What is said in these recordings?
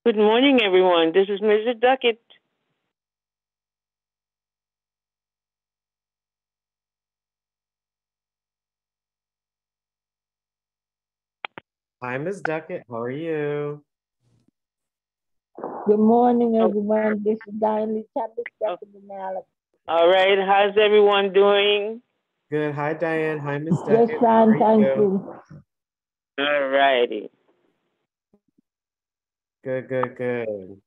Good morning, everyone. This is Mrs. Duckett. Hi, Miss Duckett. How are you? Good morning, Oh, everyone. This is Diane Lee Chapman, oh, Stephanie Malik. all right. How's everyone doing? Good. Hi, Diane. Hi, Miss Just Duckett. How fine, are thank you? you. All righty. Good, good, good.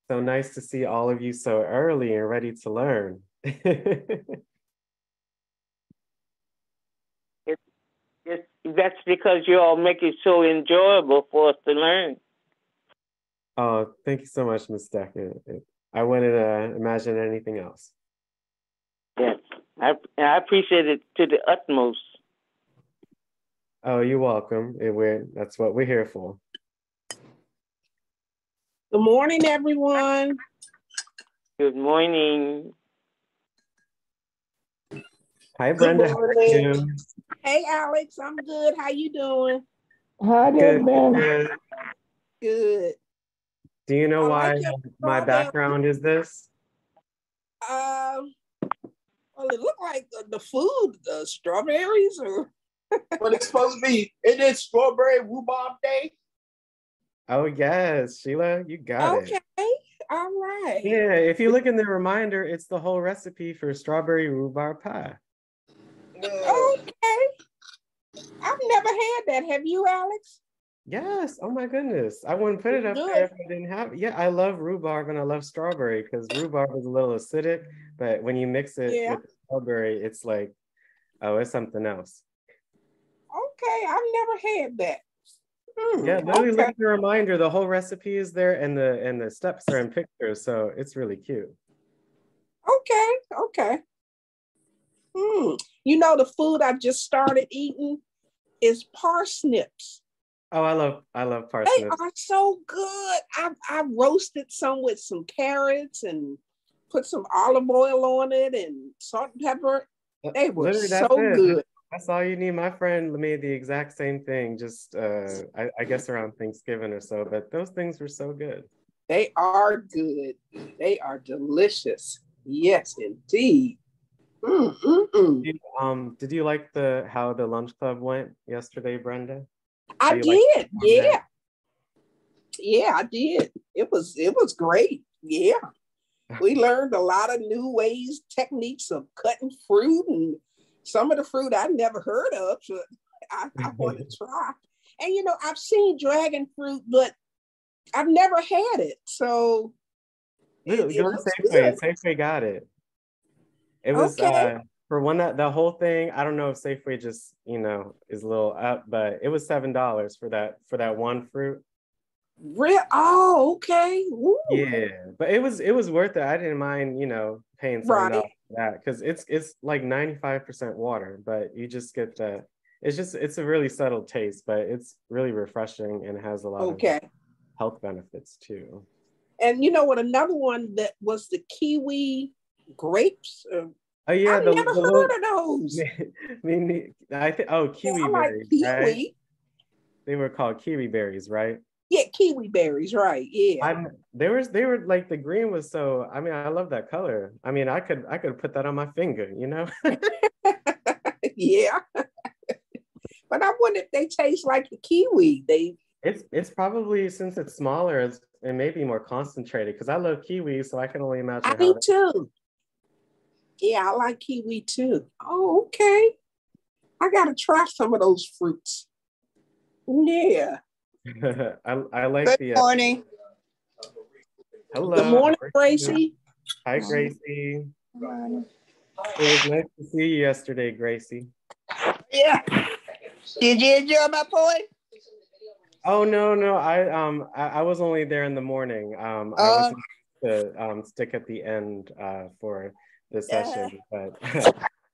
So nice to see all of you so early and ready to learn. It, that's because you all make it so enjoyable for us to learn. Oh, thank you so much, Miss Duckett. I wouldn't imagine anything else. Yes, I appreciate it to the utmost. Oh, you're welcome. That's what we're here for. Good morning, everyone. Good morning. Hi, Brenda. How are you? Hey, Alex. I'm good. How you doing? How they Good, been? good. Good. Do you know I why like your my strawberry. background is this? Well, it looked like the food, the strawberries, or But it's supposed to be, isn't it Strawberry Rhubarb Day? Oh, yes, Sheila, you got it. okay. All right. Yeah, if you look in the reminder, it's the whole recipe for strawberry rhubarb pie. Okay. I've never had that. Have you, Alex? Yes, oh my goodness. I wouldn't put it It's up good. there if I didn't have it. Yeah, I love rhubarb and I love strawberry because rhubarb is a little acidic, but when you mix it Yeah. with strawberry, it's like, oh, it's something else. Okay. I've never had that. Yeah, literally look Okay. at the reminder. The whole recipe is there and the steps are in pictures, so it's really cute. Okay. Okay. You know, the food I just started eating is parsnips. Oh, I love They parsnips. are so good. I roasted some with some carrots and put some olive oil on it and salt and pepper. They were Literally, so that's it. good. That's all you need. My friend made the exact same thing, just I guess around Thanksgiving or so, but those things were so good. They are good. They are delicious. Yes, indeed. Mm-mm-mm. Did you like how the lunch club went yesterday, Brenda? I Do you like did. Yeah. Yeah, I did. It was great. Yeah. We learned a lot of new ways, techniques of cutting fruit, and some of the fruit I never heard of. So I want to try. And I've seen dragon fruit, but I've never had it. So Literally, it go to looks Safeway. good. Safeway got it. It was Okay. for one that the whole thing. I don't know if Safeway just is a little up, but it was $7 for that one fruit. Real. Oh, okay. Ooh. Yeah, but it was worth it. I didn't mind, paying $7 Right. for that because it's like 95% water, but you just get it's a really subtle taste, but it's really refreshing and has a lot of Okay. health benefits too. And you know what? Another one that was the kiwi grapes. Oh yeah, I've the never little heard of those. I think Yeah, kiwi I like berries, right? kiwi. They were called kiwi berries, right? Yeah, kiwi berries. Right. Yeah. They were like the green was so I mean I love that color. I mean I could put that on my finger, you know? Yeah. But I wonder if they taste like the kiwi. It's probably since it's smaller, it may be more concentrated because I love kiwi, so I can only I imagine how do too. Yeah, I like kiwi too. Oh, okay. I gotta try some of those fruits. Yeah. I like Good the morning. Good hello, how morning, are you? Gracie. Hi, Gracie. It was nice to see you yesterday, Gracie. Yeah. Did you enjoy my point? Oh no, I was only there in the morning. I was to stick at the end for the session, but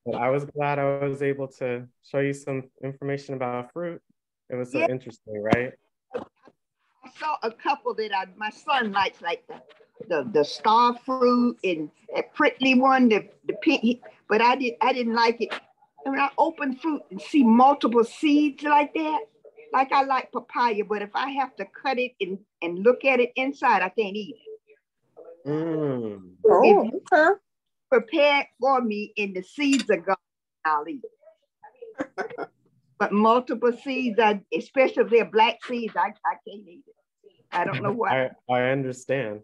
but I was glad I was able to show you some information about fruit. It was so Yeah, interesting, right? I saw a couple that my son likes, like the star fruit and a prickly one, the pink. But I didn't like it. when I open fruit and see multiple seeds like that, like I like papaya, but if I have to cut it and look at it inside, I can't eat it. Oh, If you okay. prepare it for me and the seeds are gone, I'll eat it. But multiple seeds, especially if they're black seeds, I can't eat it. I don't know why. I understand.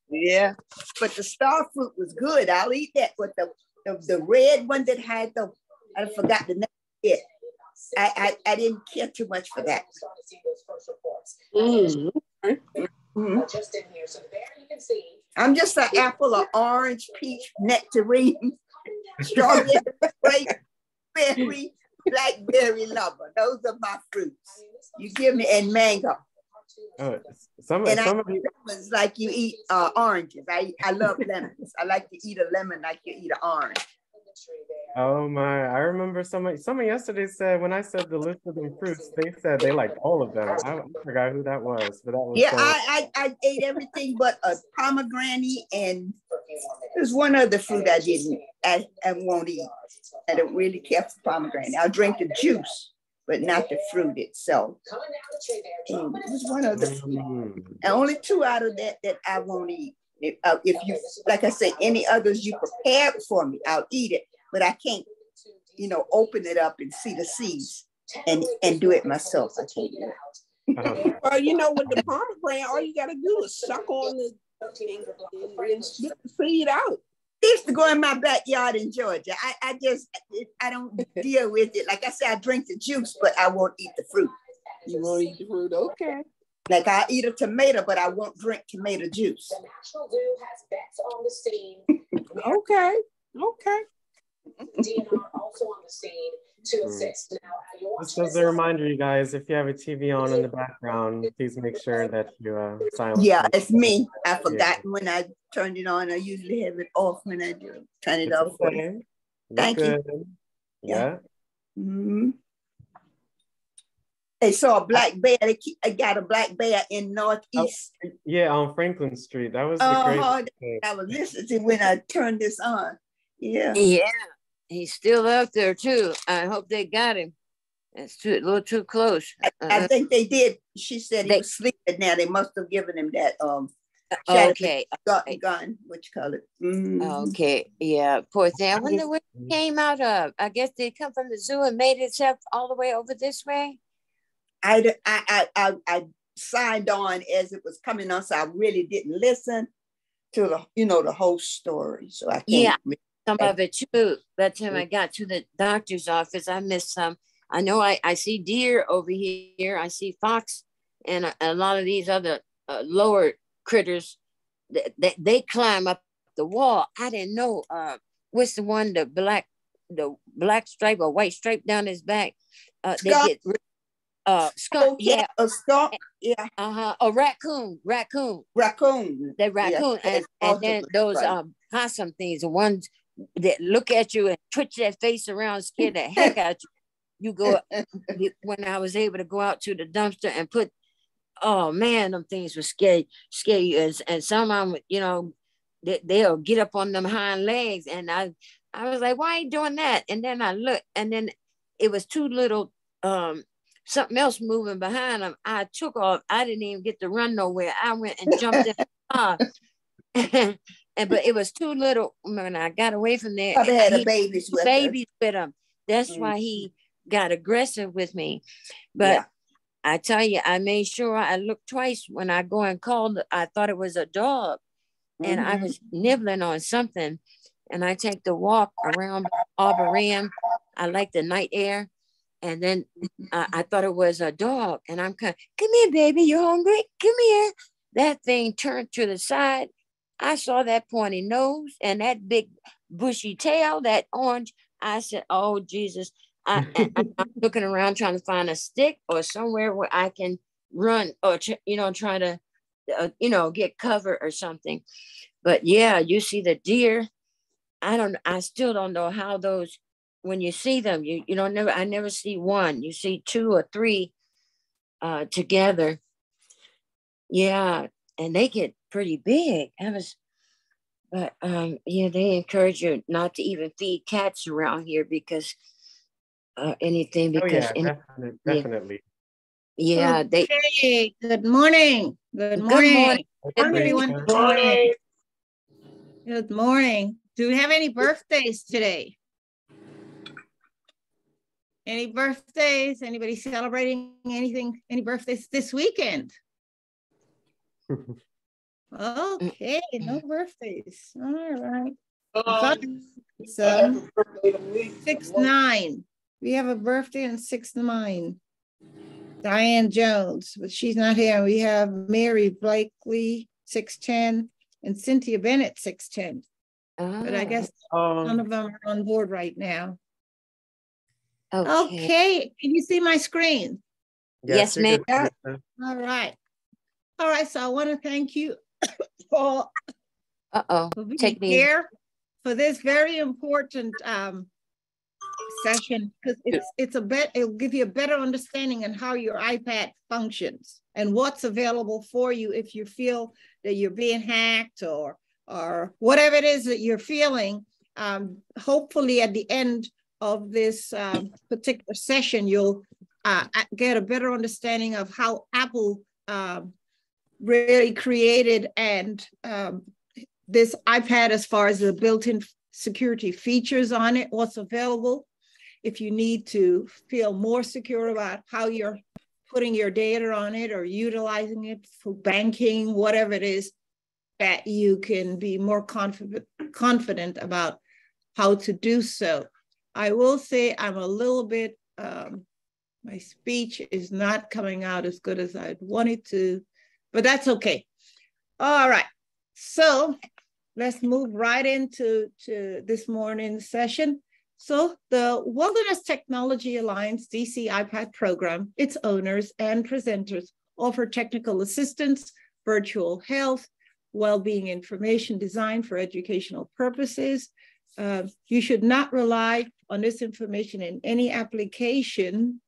Yeah, but the star fruit was good. I'll eat that. But the red one that had I forgot the name of it. I didn't care too much for that. I'm just an apple, or orange, peach, nectarine, strawberry, berry, blackberry lover. Those are my fruits. You give me, and mango. Some of you, lemons like you eat oranges. I love lemons. I like to eat a lemon like you eat an orange. Oh my! I remember someone yesterday said, when I said the list of them fruits, they said they liked all of them. I forgot who that was, but that was I ate everything but a pomegranate, and there's one other fruit I won't eat. I don't really care for pomegranate. I'll drink the juice, but not the fruit itself. There's one other fruit. And only two out of that I won't eat. If you, like I said, any others you prepared for me, I'll eat it. But I can't, open it up and see the seeds and do it myself. I can't do it. Well, with the pomegranate, all you got to do is suck on the and spit the seed out. They used to go in my backyard in Georgia. I don't deal with it. Like I said, I drink the juice, but I won't eat the fruit. You won't eat the fruit? Okay. Like I'll eat a tomato, but I won't drink tomato juice. Okay. DNR also on the scene to assist. Just as a reminder, you guys, if you have a TV on in the background, please make sure that you silence. Yeah, it's me. I forgot when I turned it on. I usually have it off when I do turn it off. Okay. Thank you. Yeah. Mm-hmm. They saw a black bear. I got a black bear in Northeast. Oh, yeah, on Franklin Street. That was the great. I was listening when I turned this on. Yeah. Yeah, he's still out there too. I hope they got him. It's a little too close. I think they did. She said he was sleeping now. They must have given him that okay. gun, what you call it. Mm-hmm. Okay, yeah, poor thing. I wonder where it came out of. I guess they come from the zoo and made itself all the way over this way. I signed on as it was coming on, so I really didn't listen to the whole story. So I can't. Yeah, some of it too. By the time I got to the doctor's office, I missed some. I know I see deer over here. I see fox and a lot of these other lower critters. They climb up the wall. I didn't know what's the one, the black stripe or white stripe down his back. They get skunk, yeah, a skunk, yeah, a raccoon. The raccoon, yeah. and then those possum things, the ones that look at you and twitch their face around, scare the heck out you. You go when I was able to go out to the dumpster and put, oh man, them things were scary, and some of them, they'll get up on them hind legs, and I was like, why are you doing that? And then I looked, and then it was two little something else moving behind them. I took off. I didn't even get to run nowhere. I went and jumped in the car. But it was too little. When I got away from there, I had a babies with him. That's why he got aggressive with me. But I tell you, I made sure I looked twice when I go and called. I thought it was a dog, and I was nibbling on something. And I take the walk around Arboretum. I like the night air. And then I thought it was a dog. And I'm come here, baby, you hungry? Come here. That thing turned to the side. I saw that pointy nose and that big bushy tail, that orange. I said, oh, Jesus. I'm looking around trying to find a stick or somewhere where I can run or, try to, get cover or something. But yeah, you see the deer. I still don't know how those, when you see them, I never see one. You see two or three together. Yeah, and they get pretty big. But yeah, they encourage you not to even feed cats around here because anything because Oh yeah, definitely. Yeah, they. Okay, good morning. Good Good morning. morning. Everyone. Good Morning. Good morning. Do we have any birthdays today? Any birthdays? Anybody celebrating anything? Any birthdays this weekend? Okay, no birthdays. All right. It's 6-9. We have a birthday on 6-9. Diane Jones, but she's not here. We have Mary Blakely, 610, and Cynthia Bennett, 610. But I guess none of them are on board right now. Okay. Can you see my screen? Yes, ma'am. All right. All right. So I want to thank you for being here for this very important session, because it'll give you a better understanding on how your iPad functions and what's available for you if you feel that you're being hacked or whatever it is that you're feeling. Hopefully at the end of this particular session, you'll get a better understanding of how Apple really created and this iPad as far as the built-in security features on it, what's available. If you need to feel more secure about how you're putting your data on it or utilizing it for banking, whatever it is, that you can be more confident about how to do so. I will say I'm a little bit, my speech is not coming out as good as I'd want it to, but that's okay. All right, so let's move right into this morning's session. So the Wilderness Technology Alliance DC iPad program, its owners and presenters offer technical assistance, virtual health, well-being information designed for educational purposes. You should not rely on this information in any application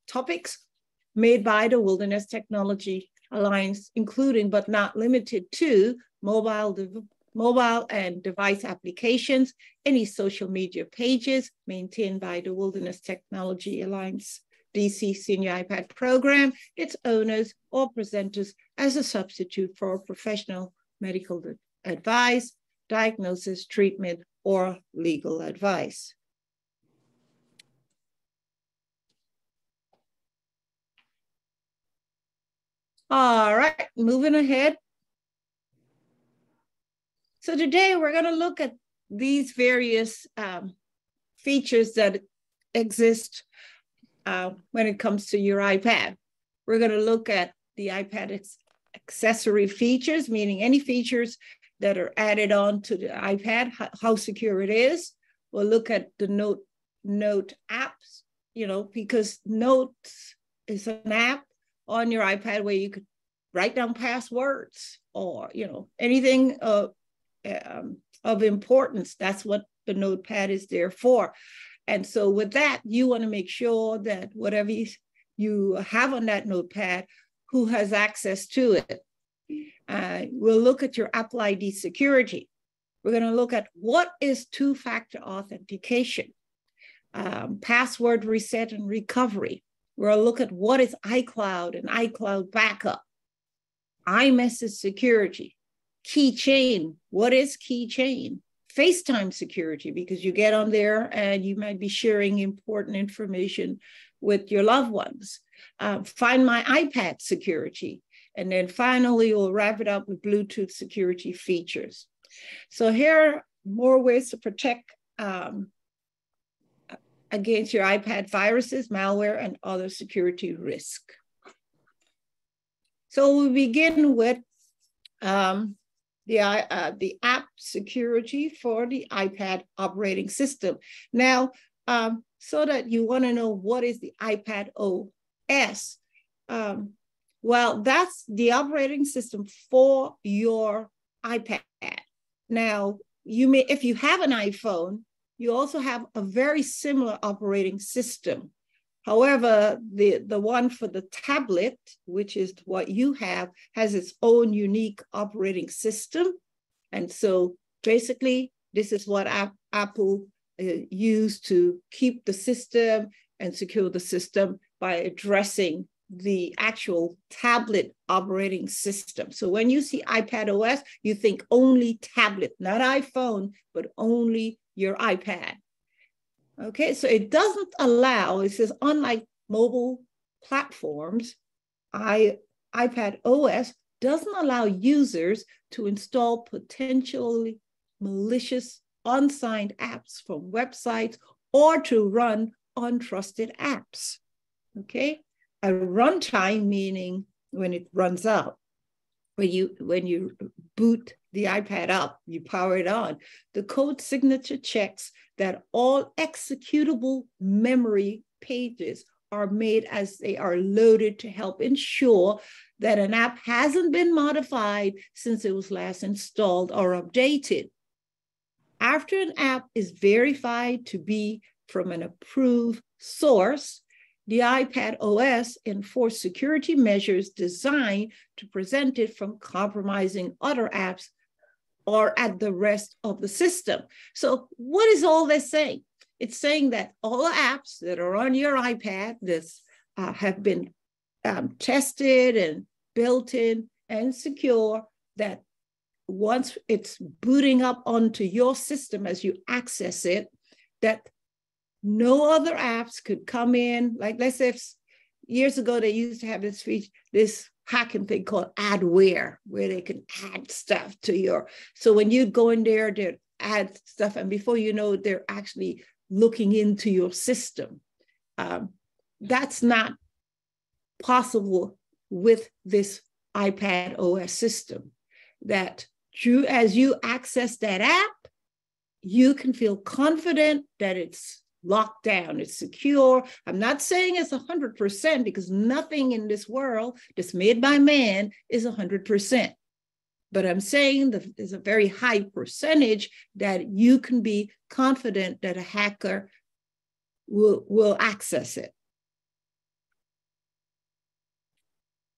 topics made by the Wilderness Technology Alliance, including but not limited to mobile and device applications, any social media pages maintained by the Wilderness Technology Alliance DC Senior iPad program, its owners or presenters as a substitute for professional medical advice, diagnosis, treatment, or legal advice. All right, moving ahead. So today we're going to look at these various features that exist when it comes to your iPad. We're going to look at the iPad accessory features, meaning any features that are added on to the iPad, how secure it is. We'll look at the Note apps, because Notes is an app on your iPad where you could write down passwords or, anything of importance. That's what the notepad is there for. And so with that, you want to make sure that whatever you have on that notepad, who has access to it. We'll look at your Apple ID security. We're going to look at what is two-factor authentication, password reset and recovery. We'll look at what is iCloud and iCloud backup, iMessage security, keychain. What is keychain? FaceTime security, because you get on there and you might be sharing important information with your loved ones. Find My iPad security. And then finally, we'll wrap it up with Bluetooth security features. So here are more ways to protect against your iPad viruses, malware, and other security risk. So we begin with the app security for the iPad operating system. Now, so that you want to know what is the iPad OS. Well, that's the operating system for your iPad. Now, if you have an iPhone, you also have a very similar operating system. However, the one for the tablet, which is what you have, has its own unique operating system. And so basically, this is what Apple used to keep the system and secure the system by addressing the actual tablet operating system. So when you see iPad OS, you think only tablet, not iPhone, but only your iPad. Okay, so it doesn't allow, it says, unlike mobile platforms, iPad OS doesn't allow users to install potentially malicious unsigned apps from websites or to run untrusted apps. Okay, a runtime meaning when it runs out. When you boot the iPad up, you power it on, the code signature checks that all executable memory pages are made as they are loaded to help ensure that an app hasn't been modified since it was last installed or updated. After an app is verified to be from an approved source, the iPad OS enforces security measures designed to prevent it from compromising other apps or at the rest of the system. So what is all this saying? It's saying that all the apps that are on your iPad that have been tested and built in and secure, that once it's booting up onto your system as you access it, that no other apps could come in. Like, let's say years ago, they used to have this feature, this hacking thing called adware, where they can add stuff to your, so when you go in there, they add stuff, and before you know it, they're actually looking into your system. That's not possible with this iPad OS system, that as you access that app, you can feel confident that it's locked down, it's secure. I'm not saying it's 100% because nothing in this world that's made by man is 100%. But I'm saying that there's a very high percentage that you can be confident that a hacker will access it.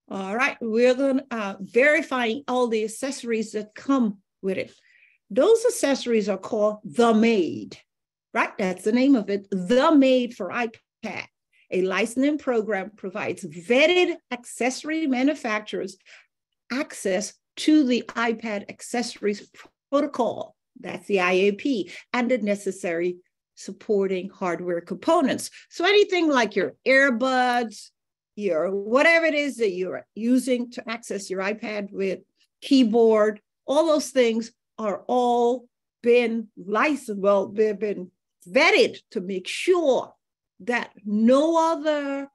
All right, we're going to verifying all the accessories that come with it. Those accessories are called The Made, right? That's the name of it, The Made for iPad. A licensing program provides vetted accessory manufacturers access to the iPad accessories protocol, that's the IAP, and the necessary supporting hardware components. So anything like your earbuds, your whatever it is that you're using to access your iPad with, keyboard, all those things are all been licensed, well, they've been vetted to make sure that no other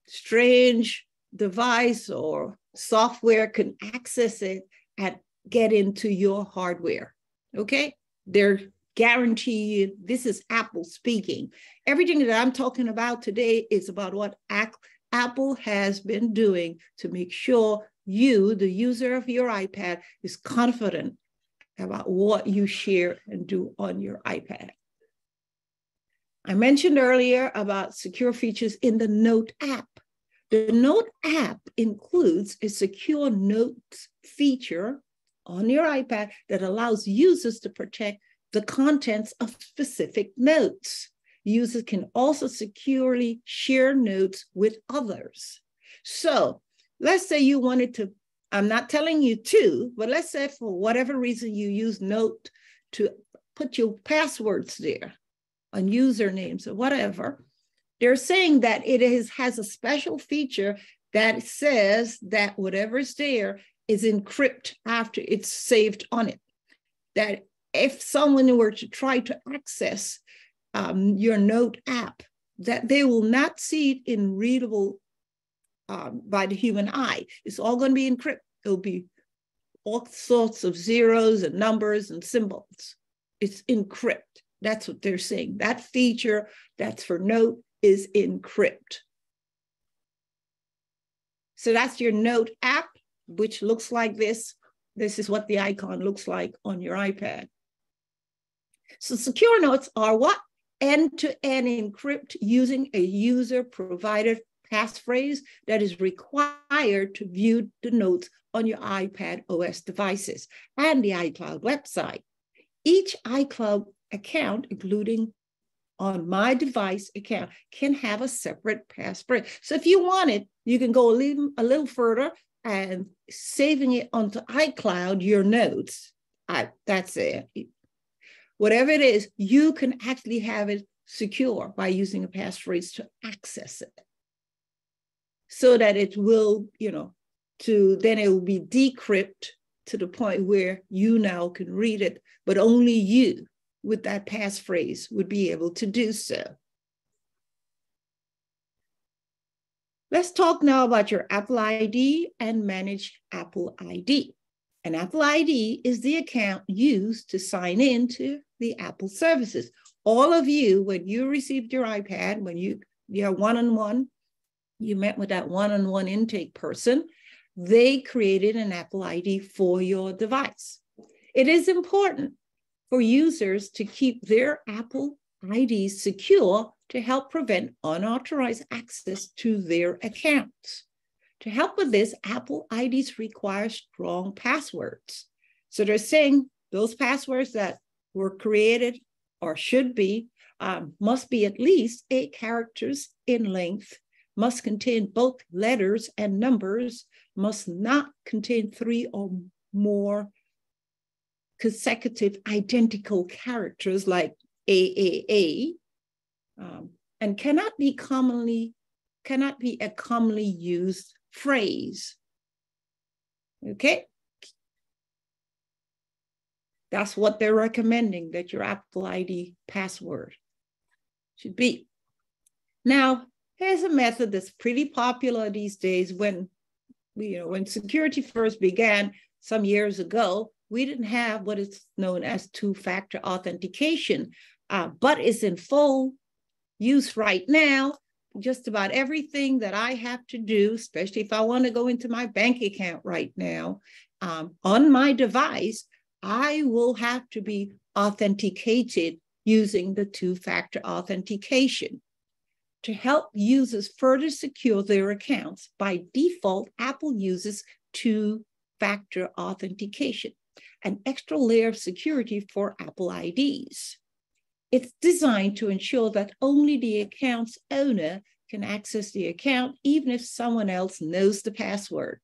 strange device or software can access it and get into your hardware, okay? They're guaranteed, this is Apple speaking. Everything that I'm talking about today is about what Apple has been doing to make sure you, the user of your iPad, is confident about what you share and do on your iPad. I mentioned earlier about secure features in the Note app. The Note app includes a secure notes feature on your iPad that allows users to protect the contents of specific notes. Users can also securely share notes with others. So let's say you wanted to, I'm not telling you to, but let's say for whatever reason you use Note to put your passwords there on usernames or whatever. They're saying that it has a special feature that says that whatever's there is encrypted after it's saved on it. That if someone were to try to access your Note app, that they will not see it in readable by the human eye. It's all going to be encrypted. It'll be all sorts of zeros and numbers and symbols. It's encrypted. That's what they're saying. That feature that's for Note is encrypt. So that's your Note app, which looks like this. This is what the icon looks like on your iPad. So secure notes are what? End-to-end encrypt using a user-provided passphrase that is required to view the notes on your iPad OS devices and the iCloud website. Each iCloud account, including on my device account, can have a separate passphrase. So if you want it, you can go a little further and saving it onto iCloud, your notes. That's it. Whatever it is, you can actually have it secure by using a passphrase to access it, so that it will, then it will be decrypted to the point where you now can read it, but only you with that passphrase would be able to do so. Let's talk now about your Apple ID and manage Apple ID. An Apple ID is the account used to sign in to the Apple services. All of you, when you received your iPad, when you're one-on-one, you met with that one-on-one intake person, they created an Apple ID for your device. It is important for users to keep their Apple IDs secure to help prevent unauthorized access to their accounts. To help with this, Apple IDs require strong passwords. So they're saying those passwords that were created or should be, must be at least 8 characters in length, must contain both letters and numbers, must not contain 3 or more consecutive identical characters like AAA, and cannot be a commonly used phrase. Okay? That's what they're recommending that your Apple ID password should be. Now, here's a method that's pretty popular these days. When security first began some years ago, we didn't have what is known as two-factor authentication, but it's in full use right now. Just about everything that I have to do, especially if I want to go into my bank account right now, on my device, I will have to be authenticated using the two-factor authentication. To help users further secure their accounts, by default, Apple uses two-factor authentication, an extra layer of security for Apple IDs. It's designed to ensure that only the account's owner can access the account, even if someone else knows the password.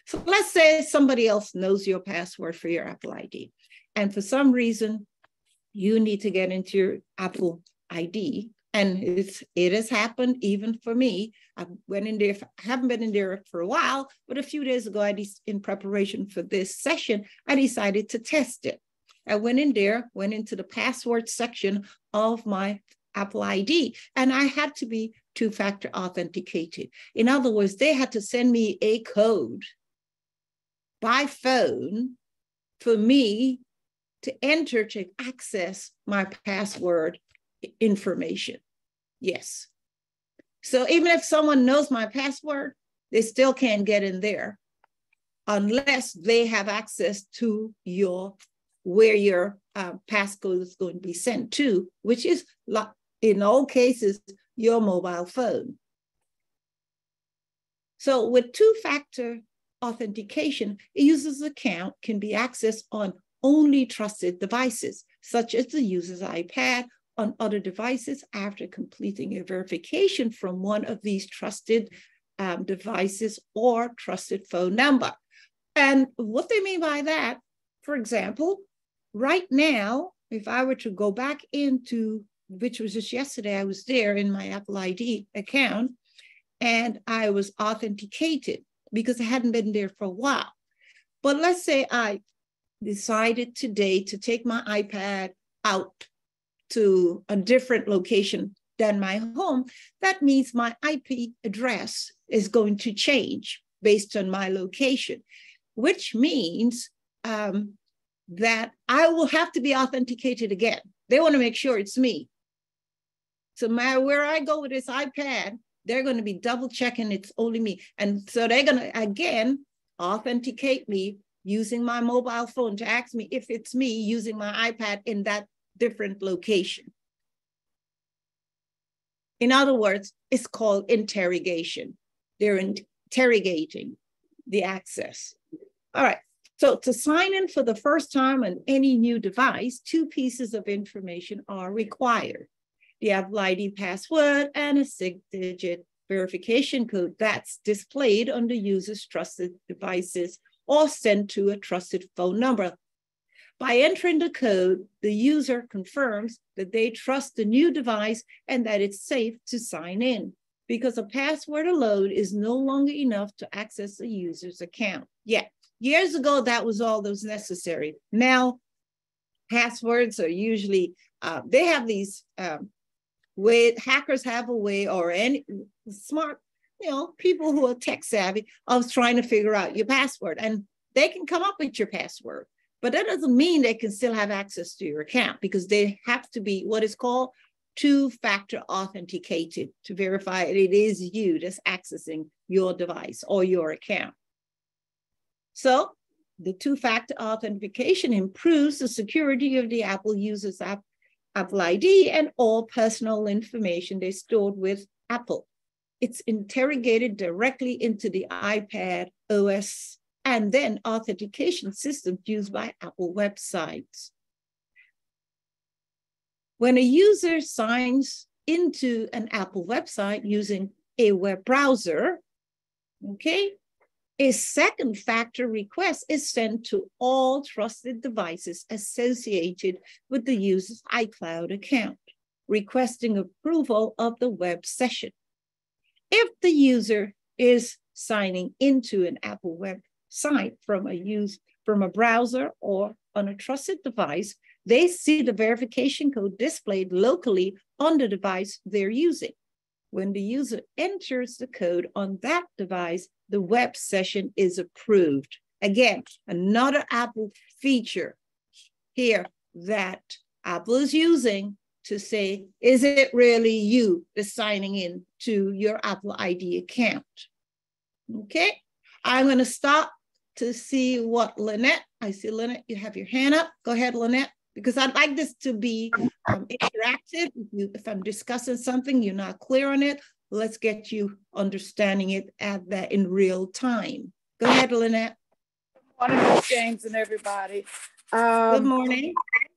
So let's say somebody else knows your password for your Apple ID, and for some reason, you need to get into your Apple ID. And it has happened even for me. I went in there, I haven't been in there for a while, but a few days ago, in preparation for this session, I decided to test it. I went in there, went into the password section of my Apple ID, and I had to be two-factor authenticated. In other words, they had to send me a code by phone for me to enter to access my password information. Yes. So even if someone knows my password, they still can't get in there unless they have access to where your passcode is going to be sent to, which is, in all cases, your mobile phone. So with two-factor authentication, a user's account can be accessed on only trusted devices, such as the user's iPad, on other devices after completing a verification from one of these trusted devices or trusted phone number. And what they mean by that, for example, right now, if I were to go back into, which was just yesterday, I was there in my Apple ID account, and I was authenticated because I hadn't been there for a while. But let's say I decided today to take my iPad out to a different location than my home. That means my IP address is going to change based on my location, which means that I will have to be authenticated again. They want to make sure it's me. So where I go with this iPad, they're going to be double checking it's only me. And so they're going to, again, authenticate me using my mobile phone to ask me if it's me using my iPad in that different location. In other words, it's called interrogation. They're interrogating the access. All right. So to sign in for the first time on any new device, 2 pieces of information are required: the Apple ID password and a 6-digit verification code that's displayed under users' trusted devices or sent to a trusted phone number. By entering the code, the user confirms that they trust the new device and that it's safe to sign in, because a password alone is no longer enough to access a user's account. Yeah, years ago, that was all that was necessary. Now, passwords are usually, they have these hackers have a way, or any smart, people who are tech savvy, of trying to figure out your password. And they can come up with your password. But that doesn't mean they can still have access to your account, because they have to be what is called 2-factor authenticated to verify it is you that's accessing your device or your account. So the 2-factor authentication improves the security of the Apple user's Apple ID and all personal information they stored with Apple. It's interrogated directly into the iPad OS and then authentication systems used by Apple websites. When a user signs into an Apple website using a web browser, okay, a 2nd-factor request is sent to all trusted devices associated with the user's iCloud account, requesting approval of the web session. If the user is signing into an Apple website from a browser or on a trusted device, they see the verification code displayed locally on the device they're using. When the user enters the code on that device, the web session is approved. Again, another Apple feature here that Apple is using to say, is it really you that's signing in to your Apple ID account? Okay, I'm going to stop to see what Lynette, I see Lynette, you have your hand up. Go ahead, Lynette, because I'd like this to be interactive. If I'm discussing something, you're not clear on it, let's get you understanding it at that in real time. Go ahead, Lynette. Good morning, James and everybody. Good morning.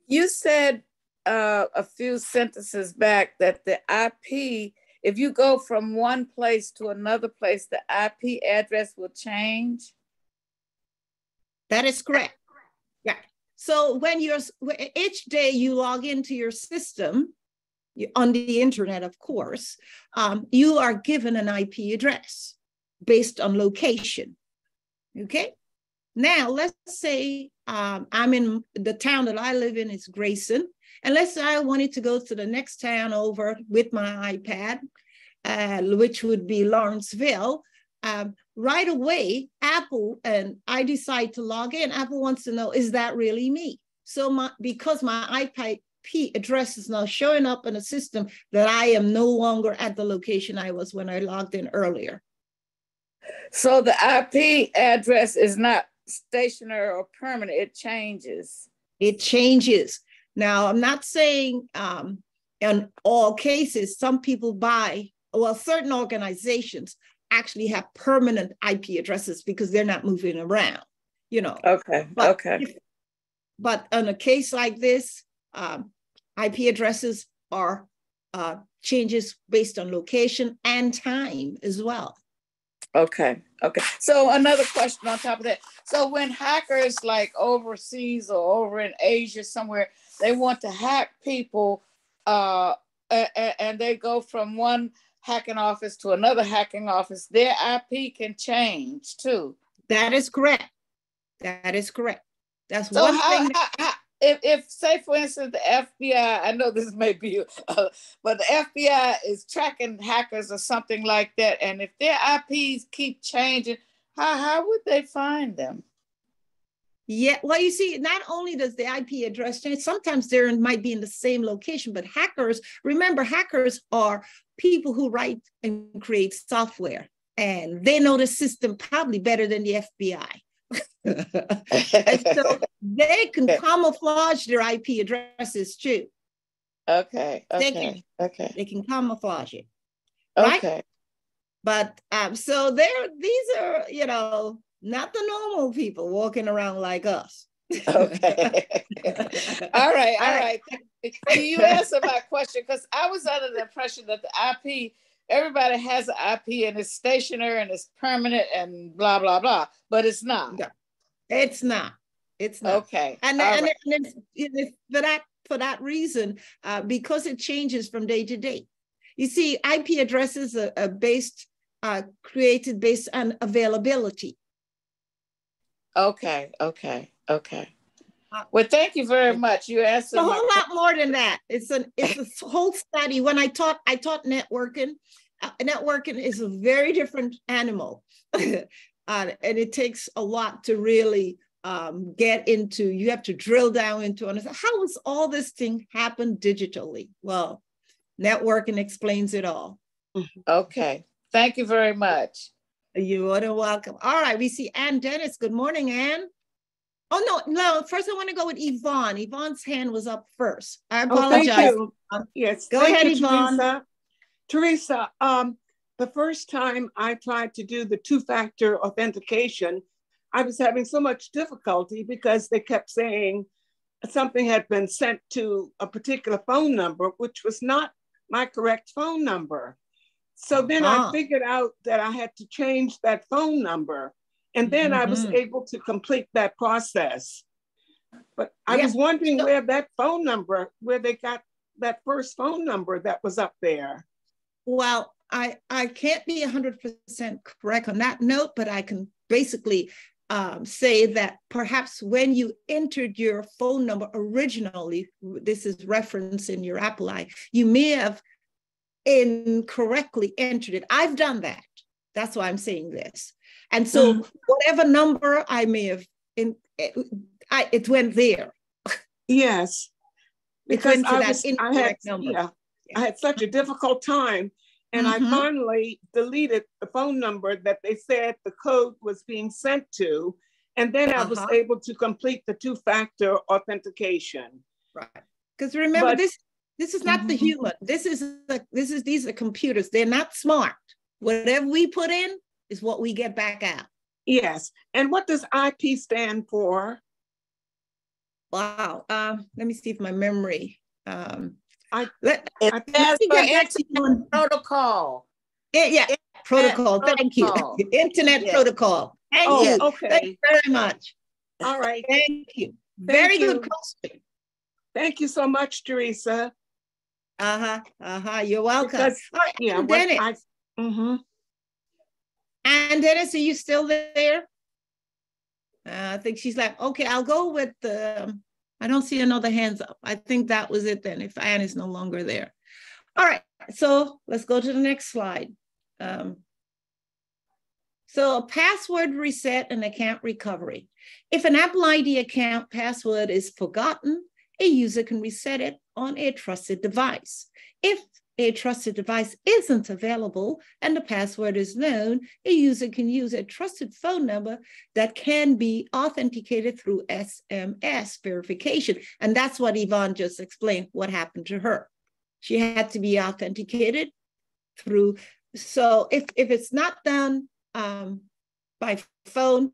You said a few sentences back that the IP, if you go from one place to another place, the IP address will change? That is correct. Yeah. So when each day you log into your system, on the internet, of course, you are given an IP address based on location. Okay. Now, let's say I'm in the town that I live in is Grayson. And let's say I wanted to go to the next town over with my iPad, which would be Lawrenceville. Right away, Apple, and I decide to log in, Apple wants to know, is that really me? So because my IP address is now showing up in a system, that I am no longer at the location I was when I logged in earlier. So the IP address is not stationary or permanent, it changes. It changes. Now, I'm not saying in all cases, some people certain organizations actually have permanent IP addresses because they're not moving around, Okay, But in a case like this, IP addresses are changes based on location and time as well. Okay. So another question on top of that. So when hackers like overseas or over in Asia somewhere, they want to hack people and they go from one hacking office to another hacking office, their IP can change too. That is correct. That's so one thing. If say for instance the FBI, I know this may be, but the FBI is tracking hackers or something like that, and if their IPs keep changing, how would they find them? Yeah, well, you see, not only does the IP address change, sometimes they might be in the same location, but remember, hackers are people who write and create software, and they know the system probably better than the FBI. And so they can camouflage their IP addresses too. Okay. They can camouflage it. Right? Okay. But so these are, you know, not the normal people walking around like us. Okay. All right. You answered my question, because I was under the impression that the IP, everybody has an IP and it's stationary and it's permanent and blah, blah, blah, but it's not. No, it's not. It's not. Okay. And for that reason, because it changes from day to day. You see, IP addresses are created based on availability. Okay. Well, thank you very much. You answered a whole lot more than that. It's a whole study. When I taught networking. Networking is a very different animal, and it takes a lot to really get into. You have to drill down into understand how does all this thing happen digitally. Well, networking explains it all. Okay, thank you very much. You are welcome. All right, we see Ann Dennis. Good morning, Ann. Oh, no. First, I want to go with Yvonne. Yvonne's hand was up first. I apologize. Thank you. Yes. Go ahead, Yvonne. Teresa, the first time I tried to do the two-factor authentication, I was having so much difficulty because they kept saying something had been sent to a particular phone number, which was not my correct phone number. So then I figured out that I had to change that phone number. And then I was able to complete that process. But I was wondering where that phone number, where they got that first phone number that was up there. Well, I can't be 100% correct on that note, but I can basically say that perhaps when you entered your phone number originally, this is referenced in your Apple ID, you may have incorrectly entered it. I've done that. That's why I'm saying this. And so whatever number I may have, it went there. Yes. Because I had such a difficult time. And I finally deleted the phone number that they said the code was being sent to. And then I was able to complete the two-factor authentication. Right. Because remember, this is not the human. These are computers. They're not smart. Whatever we put in is what we get back out. Yes. And what does IP stand for? Wow. Let me see if my memory. Protocol. Protocol. Thank you. Internet protocol. Thank you. Okay. Thank you very much. All right. Thank you. Very good question. Thank you so much, Teresa. You're welcome. Dennis. And Dennis, are you still there? I think she's like, okay, I'll go with the. I don't see another hands up. I think that was it then, if Anne is no longer there. All right, so let's go to the next slide. So a password reset and account recovery. If an Apple ID account password is forgotten, a user can reset it on a trusted device. If a trusted device isn't available and the password is known, a user can use a trusted phone number that can be authenticated through SMS verification. And that's what Yvonne just explained, what happened to her. She had to be authenticated through, so if it's not done by phone,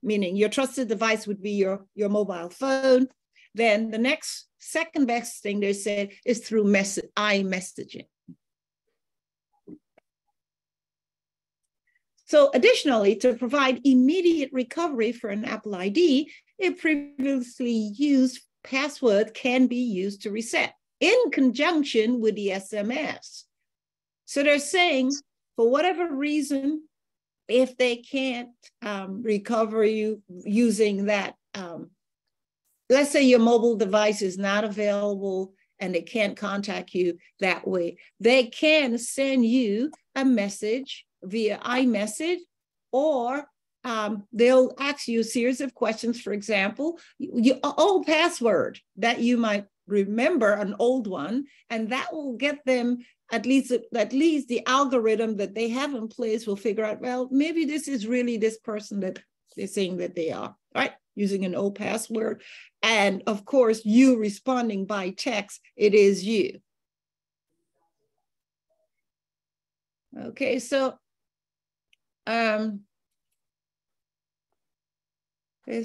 meaning your trusted device would be your mobile phone, then the second best thing they said is through iMessaging. So additionally, to provide immediate recovery for an Apple ID, a previously used password can be used to reset in conjunction with the SMS. So they're saying, for whatever reason, if they can't recover you using that, let's say your mobile device is not available and they can't contact you that way, they can send you a message via iMessage, or they'll ask you a series of questions. For example, your old password that you might remember, an old one, and that will get them at least the algorithm that they have in place will figure out, well, maybe this is really this person that they're saying that they are. Right? using an old password. And of course, you responding by text, it is you. Okay, so let's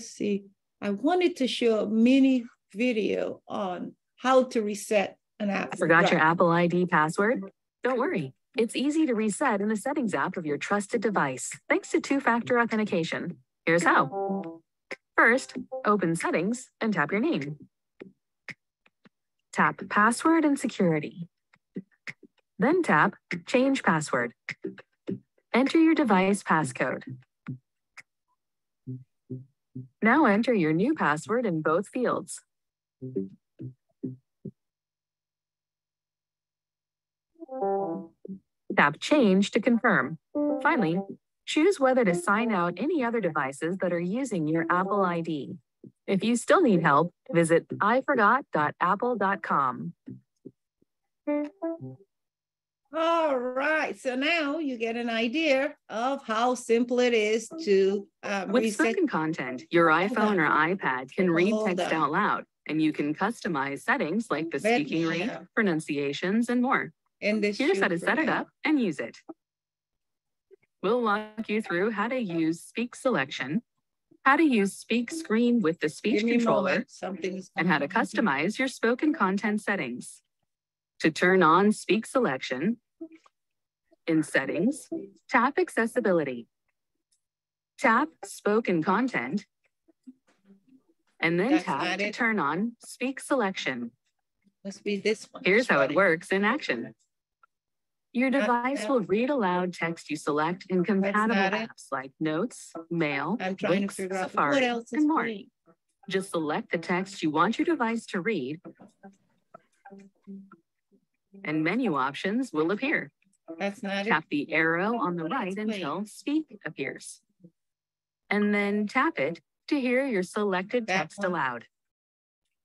see. I wanted to show a mini video on how to reset an app. Forgot your Apple ID password? Don't worry. It's easy to reset in the settings app of your trusted device, thanks to two-factor authentication. Here's how. First, open Settings and tap your name. Tap Password and Security. Then tap Change Password. Enter your device passcode. Now enter your new password in both fields. Tap Change to confirm. Finally, choose whether to sign out any other devices that are using your Apple ID. If you still need help, visit iforgot.apple.com. All right, so now you get an idea of how simple it is to With spoken content, your iPhone or iPad can read text out loud, and you can customize settings like the speaking rate, pronunciations, and more. Here's how to set it up and use it. We'll walk you through how to use speak selection, how to use speak screen with the speech controller, and how to customize your spoken content settings. To turn on speak selection, in settings, tap accessibility. Tap spoken content, and then tap to turn on speak selection. Must be this one. Here's how it works in action. Your device will read aloud text you select in compatible apps like Notes, Mail, Wix, Safari, and more. Just select the text you want your device to read, and menu options will appear. Tap the arrow on the right until Speak appears. And then tap it to hear your selected text aloud.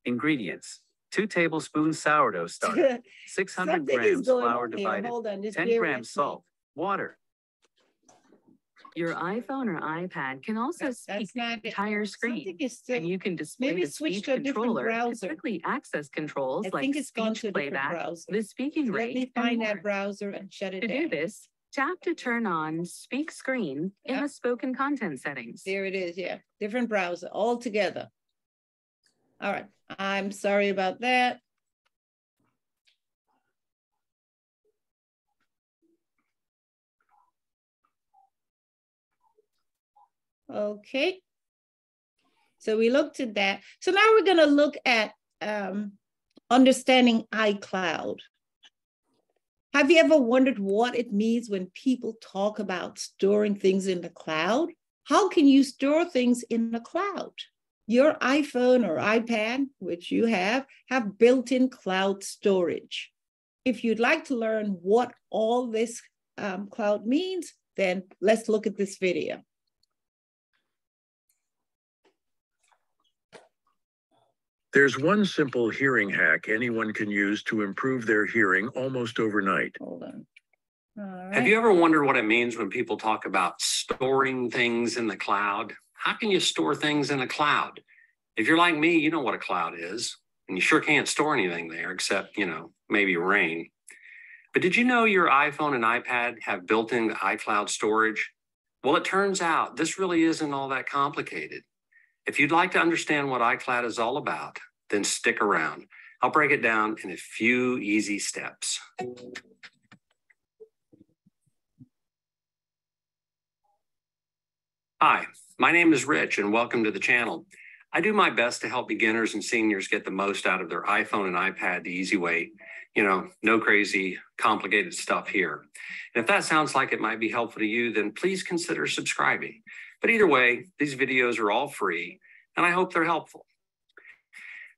Ingredients: 2 tablespoons sourdough starter, 600 grams flour divided, 10 grams salt, water. Your iPhone or iPad can also speak the entire screen, and you can display the speech controller to quickly access controls like speech playback, the speaking rate. Let me find that browser and shut it down. To do this, tap to turn on speak screen in the spoken content settings. There it is, yeah. Different browser all together. All right, I'm sorry about that. Okay, so we looked at that. So now we're going to look at understanding iCloud. Have you ever wondered what it means when people talk about storing things in the cloud? How can you store things in the cloud? Your iPhone or iPad, which you have built-in cloud storage. If you'd like to learn what all this cloud means, then let's look at this video. There's one simple hearing hack anyone can use to improve their hearing almost overnight. Hold on. All right. Have you ever wondered what it means when people talk about storing things in the cloud? How can you store things in a cloud? If you're like me, you know what a cloud is, and you sure can't store anything there except, maybe rain. But did you know your iPhone and iPad have built-in iCloud storage? Well, it turns out this really isn't all that complicated. If you'd like to understand what iCloud is all about, then stick around. I'll break it down in a few easy steps. Hi, my name is Rich, and welcome to the channel. I do my best to help beginners and seniors get the most out of their iPhone and iPad the easy way. No crazy, complicated stuff here. And if that sounds like it might be helpful to you, then please consider subscribing. But either way, these videos are all free, and I hope they're helpful.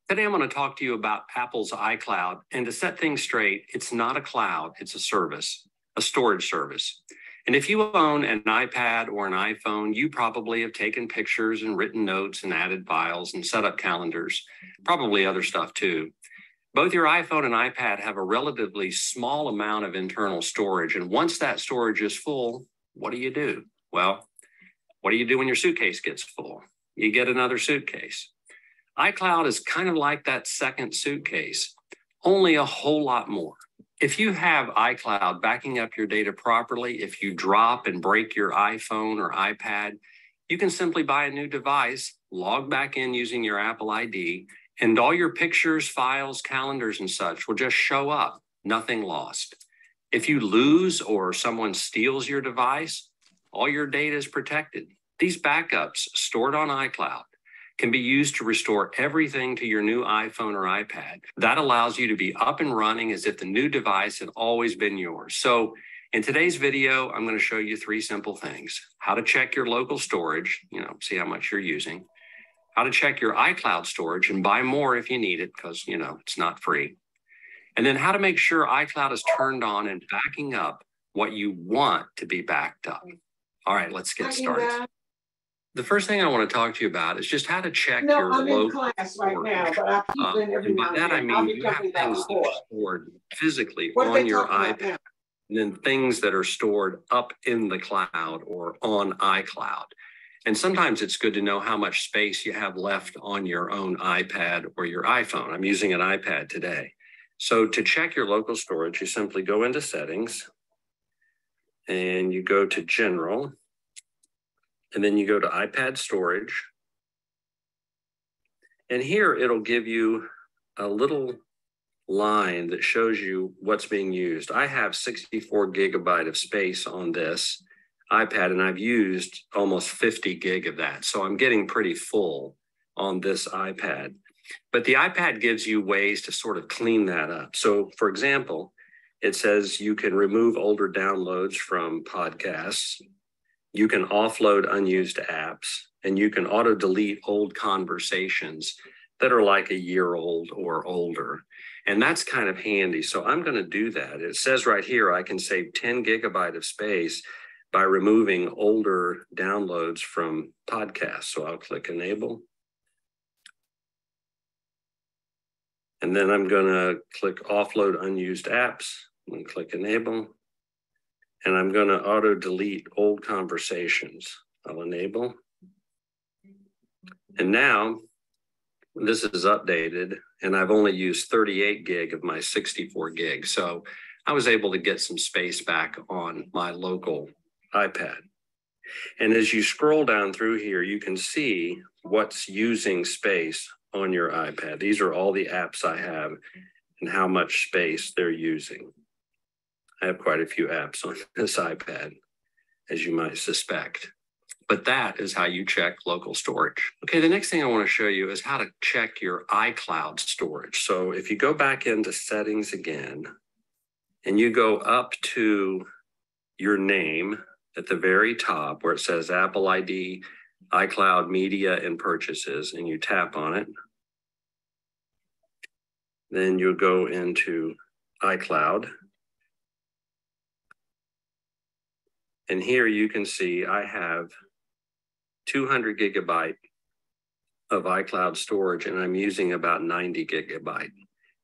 Today, I'm going to talk to you about Apple's iCloud. And to set things straight, it's not a cloud, it's a service, a storage service. And if you own an iPad or an iPhone, you probably have taken pictures and written notes and added files and set up calendars, probably other stuff too. Both your iPhone and iPad have a relatively small amount of internal storage. And once that storage is full, what do you do? Well, what do you do when your suitcase gets full? you get another suitcase. iCloud is kind of like that second suitcase, only a whole lot more. If you have iCloud backing up your data properly, if you drop and break your iPhone or iPad, you can simply buy a new device, log back in using your Apple ID, and all your pictures, files, calendars, and such will just show up, nothing lost. If you lose or someone steals your device, all your data is protected. These backups stored on iCloud can be used to restore everything to your new iPhone or iPad. That allows you to be up and running as if the new device had always been yours. So in today's video, I'm going to show you 3 simple things: how to check your local storage, see how much you're using, how to check your iCloud storage and buy more if you need it, because, it's not free. And then how to make sure iCloud is turned on and backing up what you want to be backed up. All right, let's get started. The first thing I want to talk to you about is just how to check your local class storage. right now, but I peep in every And by now that, I and then. I'll mean be you have jumping back things and that are forth. stored physically What are on they your talking about iPad, now? and then things that are stored up in the cloud or on iCloud. And sometimes it's good to know how much space you have left on your own iPad or your iPhone. I'm using an iPad today. So to check your local storage, you simply go into Settings, and you go to General, and then you go to iPad Storage. And here it'll give you a little line that shows you what's being used. I have 64 gigabyte of space on this iPad, and I've used almost 50 gig of that. So I'm getting pretty full on this iPad. But the iPad gives you ways to sort of clean that up. So for example, it says you can remove older downloads from podcasts, you can offload unused apps, and you can auto delete old conversations that are like a year old or older. And that's kind of handy. So I'm going to do that. It says right here, I can save 10 gigabyte of space by removing older downloads from podcasts. So I'll click Enable. And then I'm going to click Offload Unused Apps and click Enable. And I'm going to auto delete old conversations. I'll enable. And now this is updated, and I've only used 38 gig of my 64 gig. So I was able to get some space back on my local iPad. And as you scroll down through here, you can see what's using space on your iPad. These are all the apps I have and how much space they're using. I have quite a few apps on this iPad, as you might suspect. But that is how you check local storage. Okay, the next thing I want to show you is how to check your iCloud storage. So if you go back into Settings again, and you go up to your name at the very top where it says Apple ID, iCloud Media and Purchases, and you tap on it, then you'll go into iCloud. And here you can see I have 200 gigabyte of iCloud storage, and I'm using about 90 gigabyte,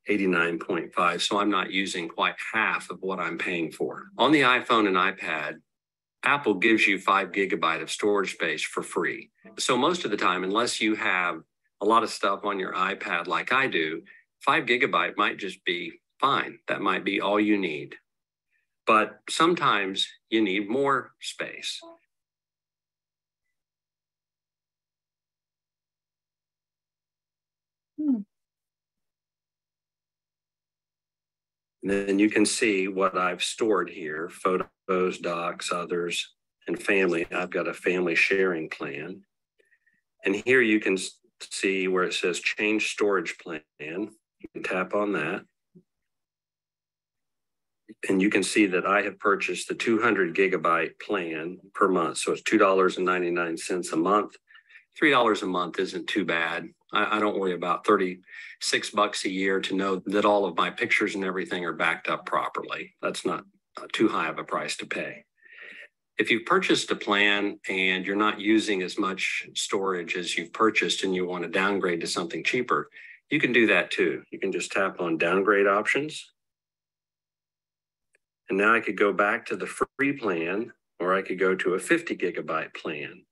89.5. So I'm not using quite half of what I'm paying for. On the iPhone and iPad, Apple gives you 5 gigabyte of storage space for free. So most of the time, unless you have a lot of stuff on your iPad like I do, 5 gigabyte might just be fine. That might be all you need. But sometimes you need more space. And then you can see what I've stored here: photos, docs, others, and family. I've got a family sharing plan. And here you can see where it says change storage plan. You can tap on that. And you can see that I have purchased the 200 gigabyte plan per month. So it's $2.99 a month. $3 a month isn't too bad. I don't worry about 36 bucks a year to know that all of my pictures and everything are backed up properly. That's not too high of a price to pay. If you've purchased a plan and you're not using as much storage as you've purchased and you want to downgrade to something cheaper, you can do that too. You can just tap on downgrade options. And now I could go back to the free plan, or I could go to a 50 gigabyte plan.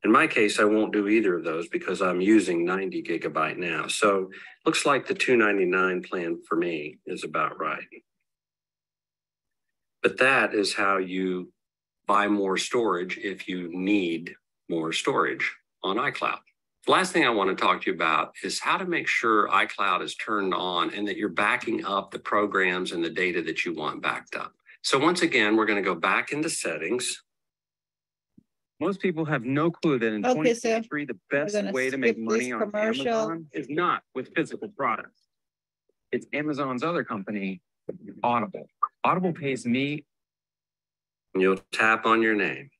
In my case, I won't do either of those because I'm using 90 gigabyte now. So looks like the $299 plan for me is about right. But that is how you buy more storage if you need more storage on iCloud. The last thing I want to talk to you about is how to make sure iCloud is turned on and that you're backing up the programs and the data that you want backed up. So once again, we're going to go back into settings. Most people have no clue that in 2023, the best way to make money on Amazon is not with physical products. It's Amazon's other company, Audible. Audible pays me. You'll tap on your name.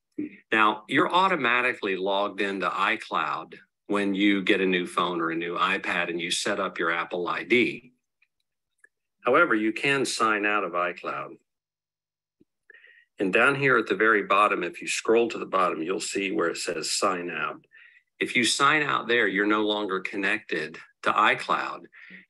Now, you're automatically logged into iCloud when you get a new phone or a new iPad and you set up your Apple ID. However, you can sign out of iCloud. And down here at the very bottom, if you scroll to the bottom, you'll see where it says sign out. If you sign out there, you're no longer connected to iCloud,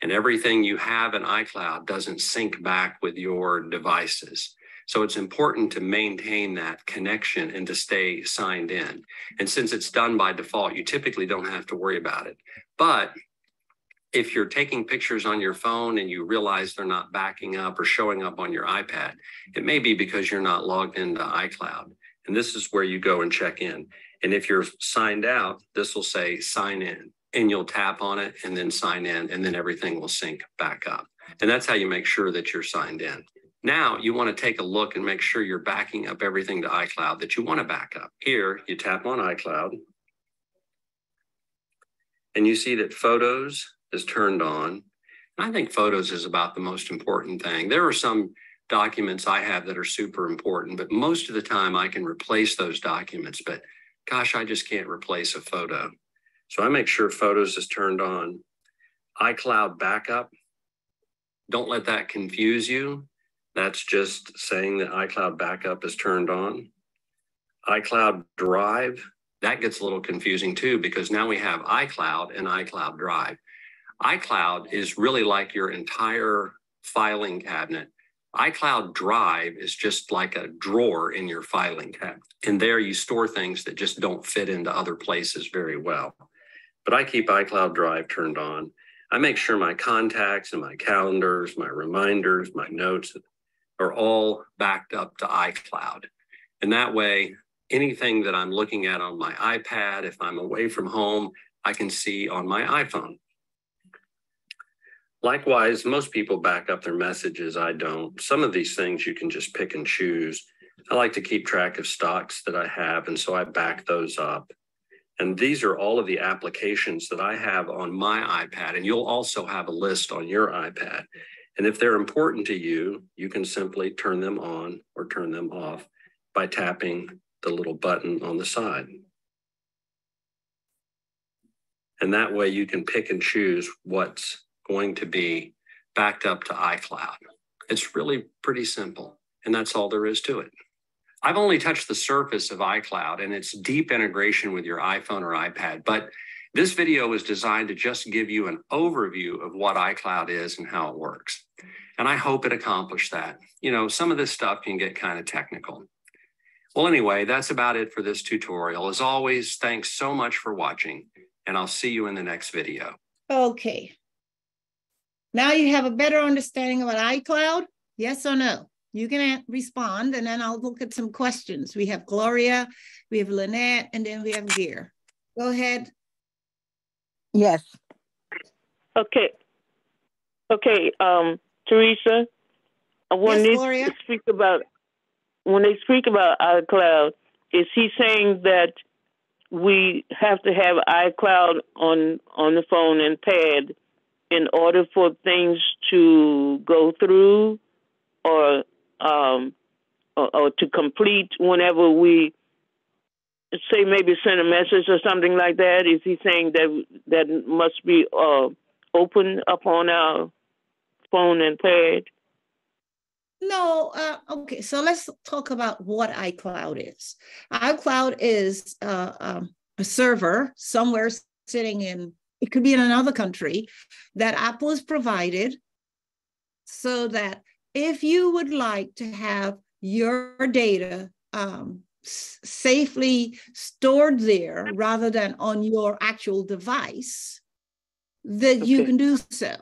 and everything you have in iCloud doesn't sync back with your devices. So it's important to maintain that connection and to stay signed in. And since it's done by default, you typically don't have to worry about it. But if you're taking pictures on your phone and you realize they're not backing up or showing up on your iPad, it may be because you're not logged into iCloud. And this is where you go and check in. And if you're signed out, this will say sign in, and you'll tap on it and then sign in, and then everything will sync back up. And that's how you make sure that you're signed in. Now you want to take a look and make sure you're backing up everything to iCloud that you want to back up. Here, you tap on iCloud, and you see that Photos is turned on. I think Photos is about the most important thing. There are some documents I have that are super important, but most of the time I can replace those documents, but gosh, I just can't replace a photo. So I make sure Photos is turned on. iCloud Backup, don't let that confuse you. That's just saying that iCloud Backup is turned on. iCloud Drive, that gets a little confusing too, because now we have iCloud and iCloud Drive. iCloud is really like your entire filing cabinet. iCloud Drive is just like a drawer in your filing cabinet. And there you store things that just don't fit into other places very well. But I keep iCloud Drive turned on. I make sure my contacts and my calendars, my reminders, my notes are all backed up to iCloud. And that way, anything that I'm looking at on my iPad, if I'm away from home, I can see on my iPhone. Likewise, most people back up their messages. I don't. Some of these things you can just pick and choose. I like to keep track of stocks that I have, and so I back those up. And these are all of the applications that I have on my iPad, and you'll also have a list on your iPad. And if they're important to you, you can simply turn them on or turn them off by tapping the little button on the side. And that way you can pick and choose what's going to be backed up to iCloud. It's really pretty simple, and that's all there is to it. I've only touched the surface of iCloud and its deep integration with your iPhone or iPad, but this video is designed to just give you an overview of what iCloud is and how it works. And I hope it accomplished that. You know, some of this stuff can get kind of technical. Well, anyway, that's about it for this tutorial. As always, thanks so much for watching, and I'll see you in the next video. Okay. Now you have a better understanding about iCloud? Yes or no? You can respond, and then I'll look at some questions. We have Gloria, we have Lynette, and then we have Gear. Go ahead. Yes. Okay. Okay, Teresa, when they speak about iCloud, is he saying that we have to have iCloud on the phone and pad in order for things to go through, or to complete whenever we say maybe send a message or something like that? Is he saying that must be open up on our phone and pad? No, okay, so let's talk about what iCloud is. iCloud is a server somewhere sitting in, it could be in another country, that Apple has provided so that if you would like to have your data safely stored there rather than on your actual device, that you can do so.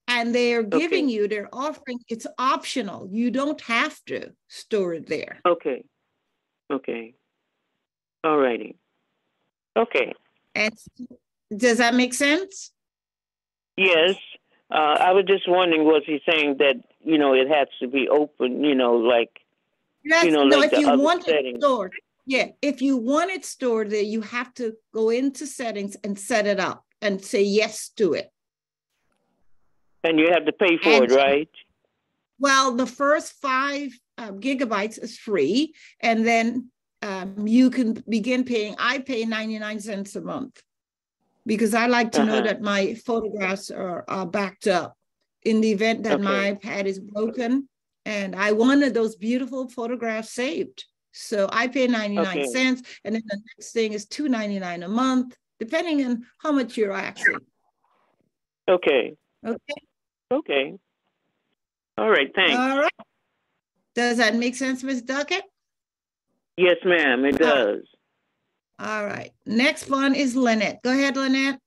And they're giving you, they're offering, it's optional. You don't have to store it there. Okay. All righty. Okay. And does that make sense? Yes. I was just wondering, was he saying that, it has to be open, like, like if you other want settings. it stored. Yeah, if you want it stored there, you have to go into settings and set it up and say yes to it. And you have to pay for it, right? Well, the first 5 gigabytes is free, and then you can begin paying. I pay 99 cents a month because I like to know that my photographs are backed up in the event that my iPad is broken, and I wanted those beautiful photographs saved. So I pay 99 cents, and then the next thing is $2.99 a month, depending on how much you're accessing. Okay. All right, thanks. All right. Does that make sense, Ms. Duckett? Yes, ma'am, it does. All right. Next one is Lynette. Go ahead, Lynette.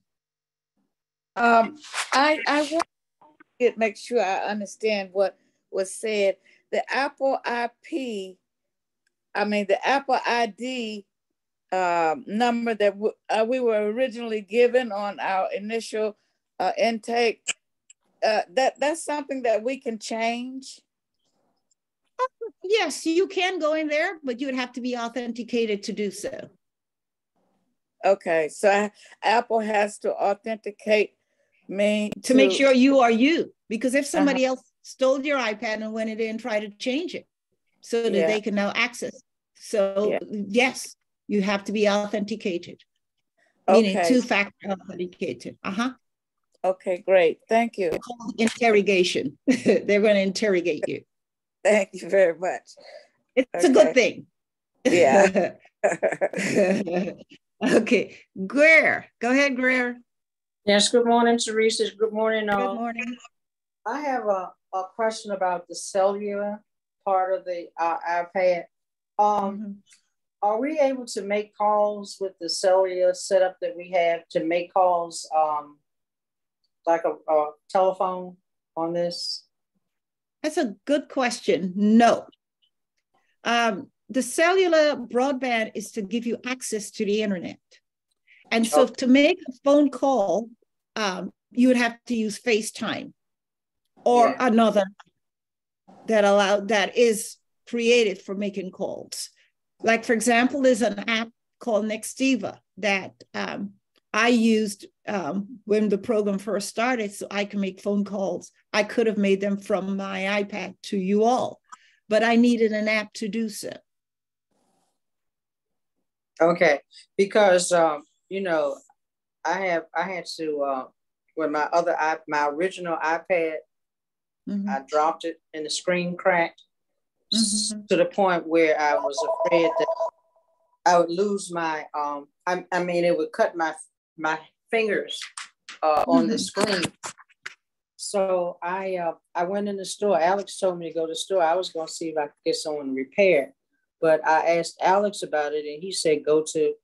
I want to make sure I understand what was said. The Apple ID number that we were originally given on our initial intake, that's something that we can change? Yes, you can go in there, but you would have to be authenticated to do so. Okay, so Apple has to authenticate me to make sure you are you, because if somebody else stole your iPad and went in and tried to change it so that they can now access. So yes, you have to be authenticated, meaning 2-factor authenticated. Okay, great. Thank you. Interrogation. They're going to interrogate you. Thank you very much. It's a good thing. Yeah. Okay, Greer. Go ahead, Greer. Yes, good morning, Teresa. Good morning, all. Good morning. I have a question about the cellular part of the iPad. Are we able to make calls with the cellular setup that we have to make calls like a telephone on this? That's a good question. No. The cellular broadband is to give you access to the internet. And so to make a phone call, you would have to use FaceTime or another that is created for making calls. Like, for example, there's an app called Nextiva that I used when the program first started, so I can make phone calls. I could have made them from my iPad to you all, but I needed an app to do so. Okay, because I had to with my original iPad, I dropped it and the screen cracked to the point where I was afraid that I would lose my it would cut my fingers on the screen. So I went in the store. Alex told me to go to the store. I was going to see if I could get someone to repair it. But I asked Alex about it, and he said go to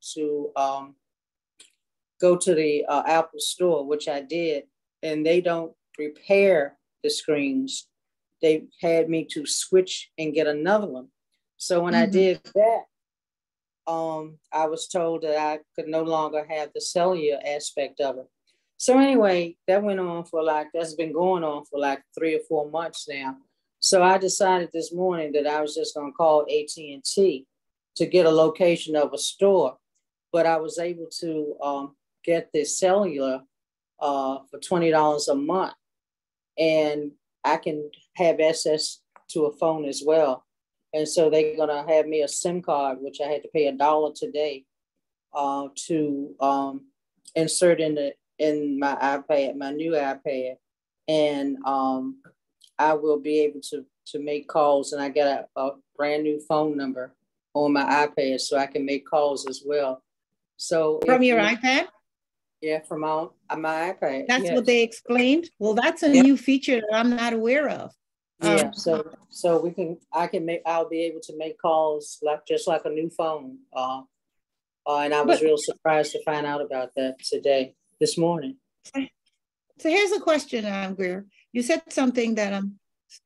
the Apple store, which I did, and they don't repair the screens. They had me to switch and get another one. So when I did that, I was told that I could no longer have the cellular aspect of it. So anyway, that's been going on for like 3 or 4 months now. So I decided this morning that I was just going to call AT&T to get a location of a store, but I was able to get the cellular for $20 a month, and I can have access to a phone as well. And so they're going to have me a SIM card, which I had to pay $1 today to insert in my iPad, my new iPad, and I will be able to make calls. And I got a brand new phone number on my iPad, so I can make calls as well. So from your iPad? Yeah, from my iPad. That's what they explained. Well, that's a new feature that I'm not aware of. Yeah, so I'll be able to make calls just like a new phone. And I was real surprised to find out about that this morning. So here's a question, Greer. You said something that I'm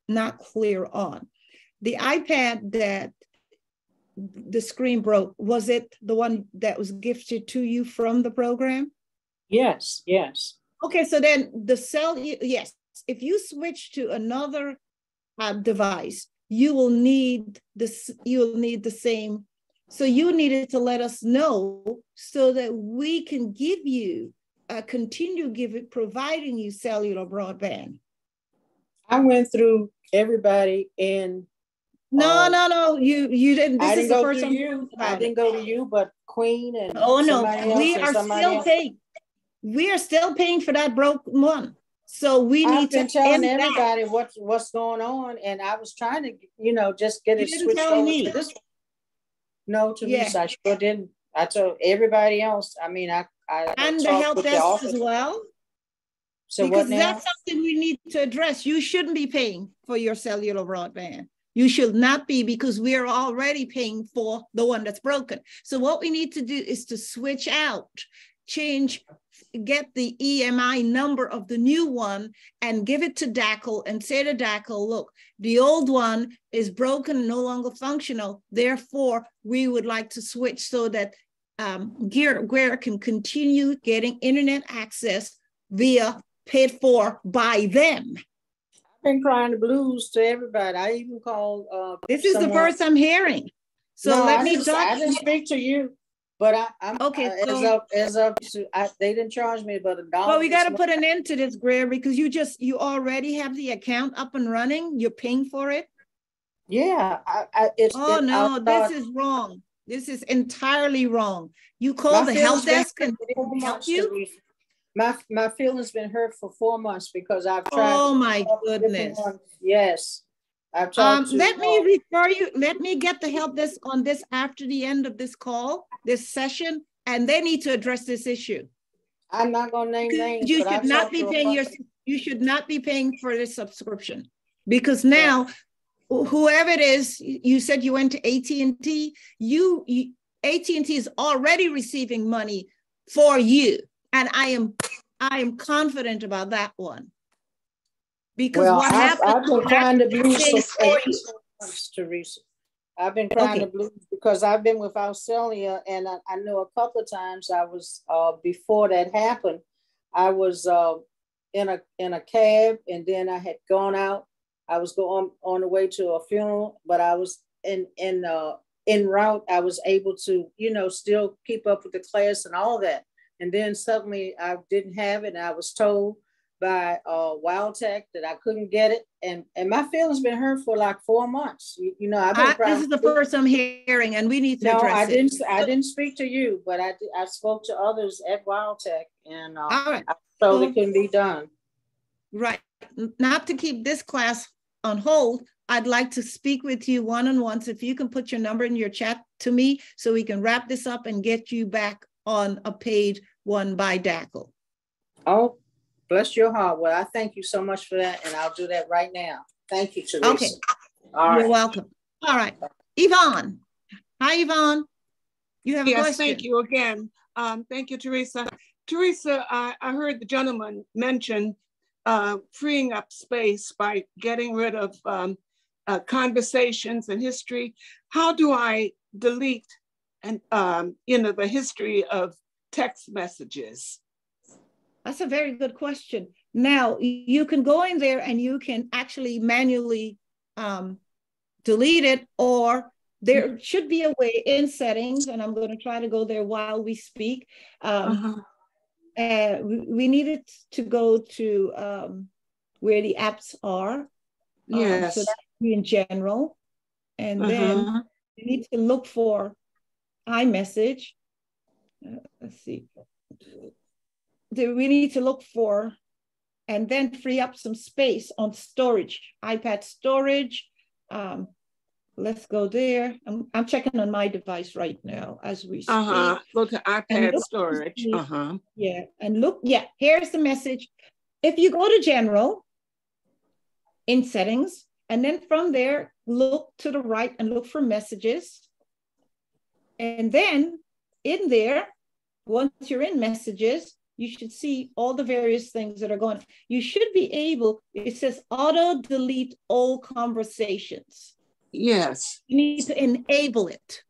not clear on. The iPad that the screen broke, was it the one that was gifted to you from the program? Yes. Okay, so then yes, if you switch to another device, you will need the same. So you needed to let us know so that we can give you providing you cellular broadband. I went through everybody in. No. You didn't. This is the first time. I didn't go to you, but Queen and we are still paying. We are still paying for that broke one. So we need to tell everybody what's going on, and I was trying to, just get it switched over to this. No, Teresa, I sure didn't. I told everybody else. I mean, I and the help desk as well. So because that's something we need to address. You shouldn't be paying for your cellular broadband. You should not be, because we are already paying for the one that's broken. So what we need to do is to switch out, get the EMI number of the new one and give it to DACL and say to DACL, look, the old one is broken, no longer functional. Therefore, we would like to switch so that Guerra can continue getting internet access paid for by them. I've been crying the blues to everybody. I even called. This is the first I'm hearing. So no, I didn't speak to you, but I'm okay. They didn't charge me but $1. Well, we got to put an end to this, Greer, because you already have the account up and running. You're paying for it. Yeah, this is wrong. This is entirely wrong. You call the help desk and they help you. My feelings been hurt for 4 months because I've tried. Oh my goodness! Yes, I've talked to. Let me refer you. Let me get the help desk on this after the end of this call, this session, and they need to address this issue. I'm not going to name names. You should not be paying You should not be paying for this subscription, because now, whoever it is, you said you went to AT&T. AT&T is already receiving money for you. And I am confident about that one. Because what happened? I've been crying the blues for 8 months, Teresa. I've been crying the blues because I've been with Australia, and I know a couple of times I was before that happened. I was in a cab, and then I had gone out. I was going on the way to a funeral, but I was en route. I was able to, still keep up with the class and all that. And then suddenly I didn't have it. And I was told by WildTech that I couldn't get it. And my feelings been hurt for like 4 months. I've been this is the first I'm hearing, and we need to address it. I didn't speak to you, but I spoke to others at WildTech, and I told it couldn't be done. Right. Not to keep this class on hold, I'd like to speak with you one-on-one. So if you can put your number in your chat to me so we can wrap this up and get you back on a paid one by DACL. Oh, bless your heart. Well, I thank you so much for that, and I'll do that right now. Thank you, Teresa. Okay. You're welcome. All right. Yvonne. Hi, Yvonne. You have a question? Yes, thank you again. Thank you, Teresa. Teresa, I heard the gentleman mention freeing up space by getting rid of conversations and history. How do I delete the history of text messages? That's a very good question. Now, you can go in there and you can actually manually delete it, or there should be a way in settings, and I'm going to try to go there while we speak. We needed to go to where the apps are. Yes. So that would be in general. And then you need to look for iMessage. Let's see. We need to look for, and then free up some space on storage, iPad storage. Let's go there. I'm checking on my device right now as we speak. Go to iPad storage. Yeah, and look, here's the message. If you go to general, in settings, And then from there, look to the right and look for messages. And then in there, once you're in messages, you should see all the various things that are going on. You should be able, it says auto delete all conversations. Yes. You need to enable it.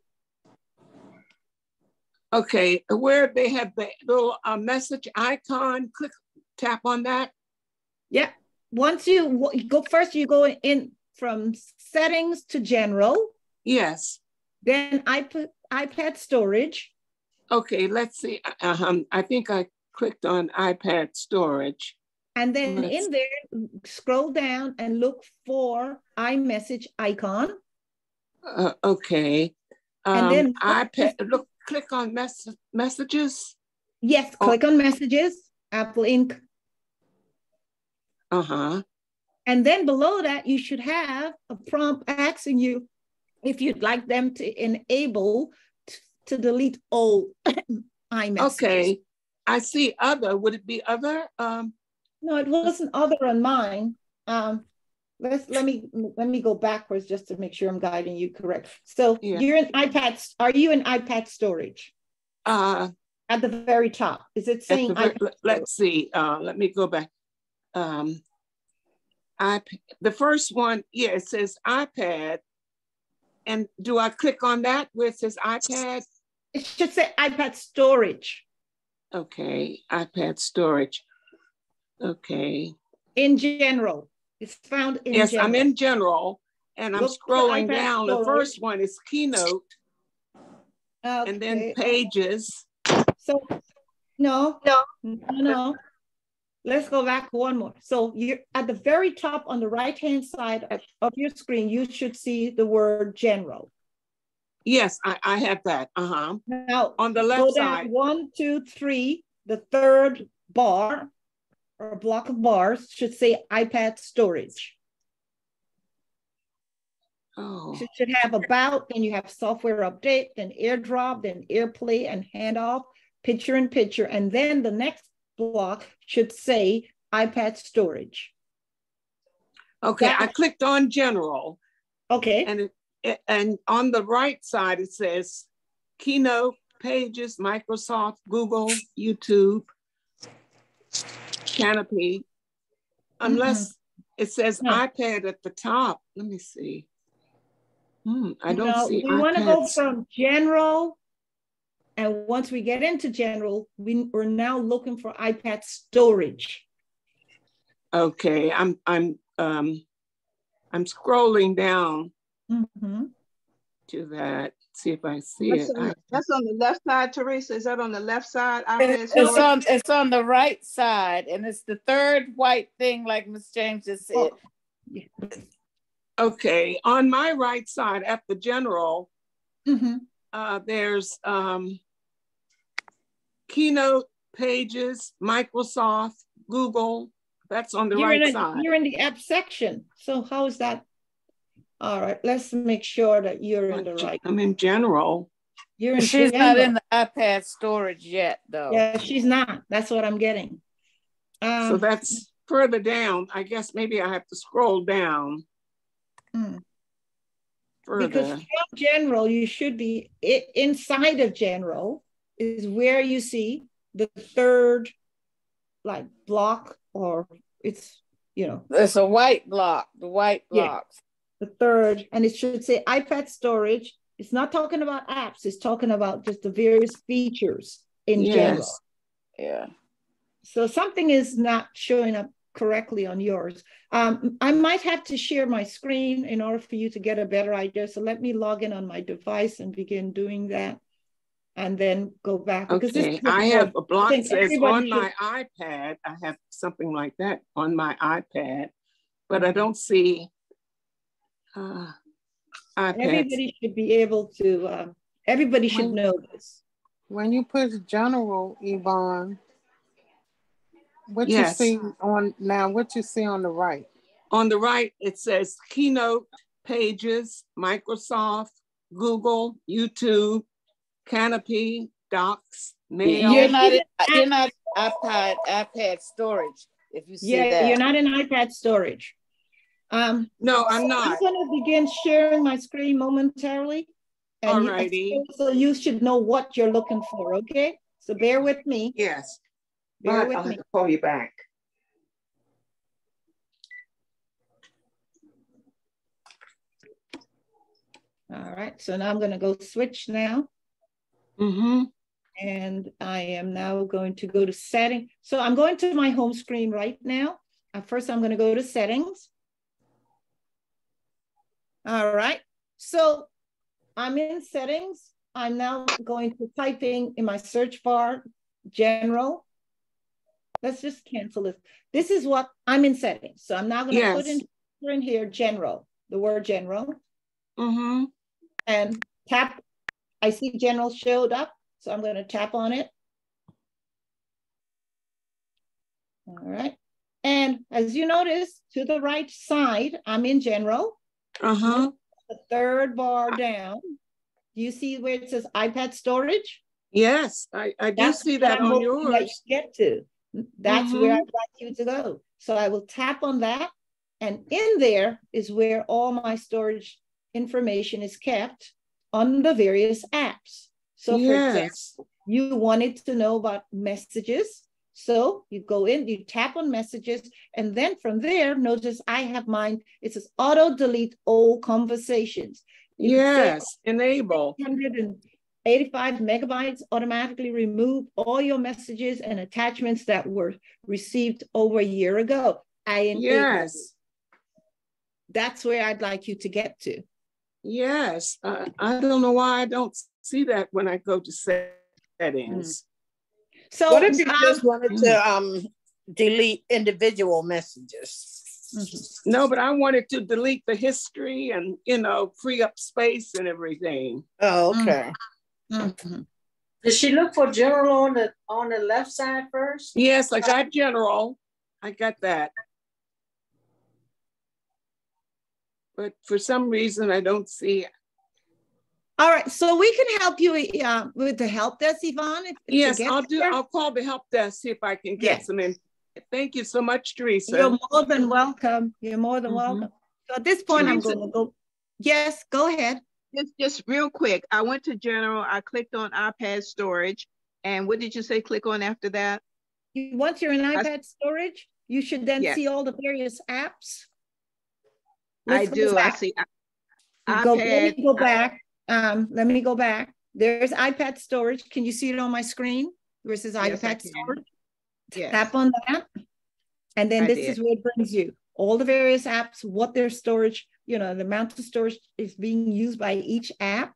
Okay, where they have the little message icon, tap on that. Yeah, once you go, first you go in from settings to general. Yes. Then I put iPad storage. Okay, let's see. I think I clicked on iPad storage. And then in there, scroll down and look for iMessage icon. Okay. And then iPad, click on messages. Yes, click on messages, Apple Inc. And then below that, you should have a prompt asking you if you'd like them to enable to delete all iMessages. Okay, I see other. Would it be other? No, it wasn't other on mine. Let me go backwards just to make sure I'm guiding you correct. So you're in iPad. Are you in iPad storage? At the very top, is it saying iPad? Let's see. Let me go back. The first one, yeah, it says iPad. And do I click on that where it says iPad? It should say iPad storage. Okay, iPad storage. Okay. In general, it's found in yes, general. I'm in general, and I'm scrolling down. Storage. The first one is Keynote, and then Pages. So, no. Let's go back one more. So you're at the very top on the right-hand side of your screen, you should see the word general. Yes, I have that. Now on the left side. 1, 2, 3, the third bar or block of bars should say iPad storage. Oh. You should have about, then you have software update, then AirDrop, then AirPlay and handoff, picture in picture, and then the next block should say iPad storage. Okay, I clicked on general. Okay. And on the right side, it says Keynote, Pages, Microsoft, Google, YouTube, Canopy. Unless it says iPad at the top. Let me see. I don't see we want to go from general. And once we get into general, we're now looking for iPad storage. Okay, I'm scrolling down to that. See if I see it. That's on the left side, Teresa. Is that on the left side? It's on the right side, and it's the third white thing, like Ms. James just said. Okay, on my right side at the general, there's Keynote, Pages, Microsoft, Google. That's on the right side. You're in the app section. So how is that? All right, let's make sure that you're in the right. I'm in general. She's not in the iPad storage yet, though. Yeah, she's not. That's what I'm getting. So that's further down. I guess maybe I have to scroll down. Further. Because from general, you should be inside of general is where you see the third block, or it's, It's a white block, the white blocks. The third, and it should say iPad storage. It's not talking about apps. It's talking about just the various features in general. Yeah. So something is not showing up correctly on yours. I might have to share my screen in order for you to get a better idea. So let me log in on my device and begin doing that, and then go back. Okay, I have a block that says on my iPad. I have something like that on my iPad, but I don't see iPads. Everybody should be able to, everybody should know this. When you put general, Yvonne, what you see on the right? On the right, it says Keynote, Pages, Microsoft, Google, YouTube, Canopy, Docs, Mail. You're not iPad storage. If you see that. You're not in iPad storage. No, I'm not. I'm going to begin sharing my screen momentarily. And so you should know what you're looking for, okay? So bear with me. Yes. Bear with I'll me. have to call you back. All right, so now I'm going to go switch now. Mm-hmm. And I am now going to go to setting. So I'm going to my home screen right now. First, I'm going to go to settings. All right, so I'm in settings. I'm now going to type in my search bar, general. Let's just cancel this. This is what I'm in settings. So I'm now going to put in here general, the word general. Mm-hmm. And tap, I see general showed up. So I'm going to tap on it. All right. And as you notice, to the right side, I'm in general. Uh-huh. The third bar down. Do you see where it says iPad storage? Yes, I do see that on yours. That you get to. That's where I'd like you to go. So I will tap on that. And in there is where all my storage information is kept on the various apps. So for example, you wanted to know about messages. So you go in, you tap on messages, and then from there, notice I have mine. It says auto delete all conversations. Enable. 185 megabytes, automatically remove all your messages and attachments that were received over a year ago. That's where I'd like you to get to. Yes, I don't know why I don't see that when I go to settings. So what if you just wanted to delete individual messages? No, but I wanted to delete the history and, free up space and everything. Oh, okay. Did she look for general on the left side first? Yes, I got general. I got that. But for some reason, I don't see it. All right, so we can help you with the help desk, Yvonne. Yes, I'll call the help desk, see if I can get some in. Thank you so much, Teresa. You're more than welcome. You're more than welcome. So at this point, I'm going to go. Yes, go ahead. Just real quick. I went to general. I clicked on iPad storage. And what did you say click on after that? Once you're in iPad storage, you should then see all the various apps. I see. Let me go back. Let me go back. There's iPad storage. Can you see it on my screen? Where it says iPad storage? Yes. Tap on that. And then this is where it brings you all the various apps, what their storage, the amount of storage is being used by each app.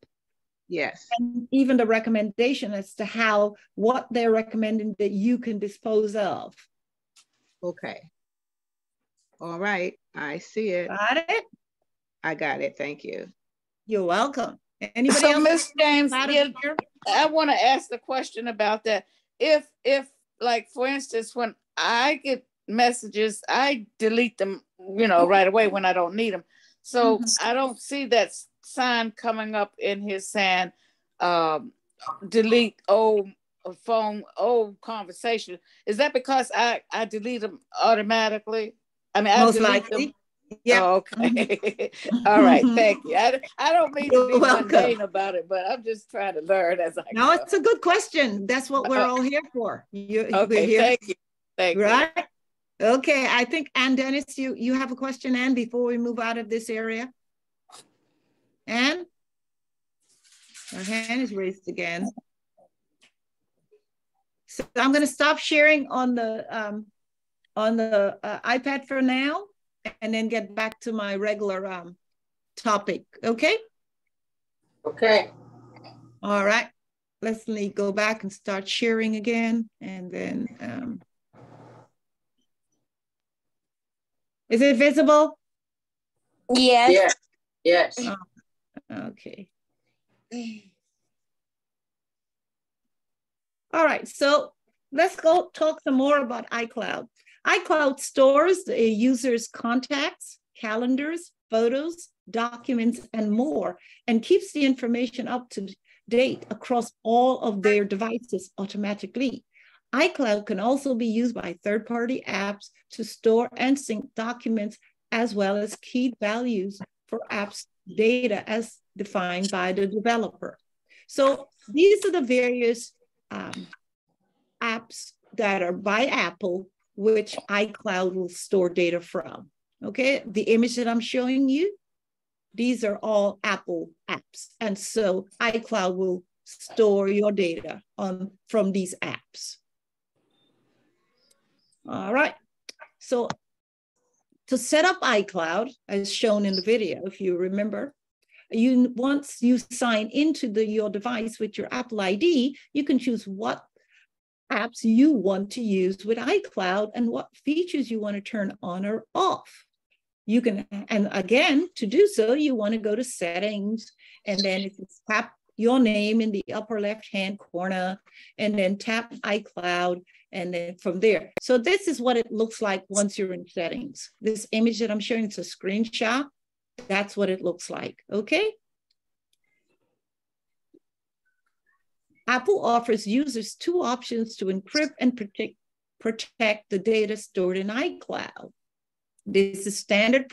Yes. And even the recommendation as to what they're recommending that you can dispose of. Okay. All right. I see it. Got it? I got it. Thank you. You're welcome. Anybody else? Ms. James, I want to ask the question about that. If like, for instance, when I get messages, I delete them, right away when I don't need them. So I don't see that sign coming up in his saying, delete old conversation. Is that because I delete them automatically? I mean, most likely. Yeah. Oh, okay. All right. Thank you. I don't mean to be mundane about it, but I'm just trying to learn as I go. No, it's a good question. That's what we're all here for. Okay. Here. Thank you. Thank you. Right. Okay. I think, Ann Dennis, you have a question, Ann, before we move out of this area. Ann? Her hand is raised again. So I'm going to stop sharing on the iPad for now, and then get back to my regular topic. Okay? Okay. All right. Let's go back and start sharing again. And then, is it visible? Yes. Yes. Oh, okay. All right. So let's go talk some more about iCloud. iCloud stores a user's contacts, calendars, photos, documents, and more, and keeps the information up to date across all of their devices automatically. iCloud can also be used by third-party apps to store and sync documents as well as keyed values for apps data as defined by the developer. So these are the various apps that are by Apple, which iCloud will store data from. Okay, the image that I'm showing you, these are all Apple apps. And so iCloud will store your data from these apps. All right, so to set up iCloud, as shown in the video, if you remember, once you sign into your device with your Apple ID, you can choose what apps you want to use with iCloud and what features you want to turn on or off. You can, and again, to do so, you want to go to settings, and then if you tap your name in the upper left-hand corner, and then tap iCloud, and then from there. So this is what it looks like once you're in settings. This image that I'm showing, it's a screenshot. That's what it looks like, okay? Apple offers users two options to encrypt and protect the data stored in iCloud. This is standard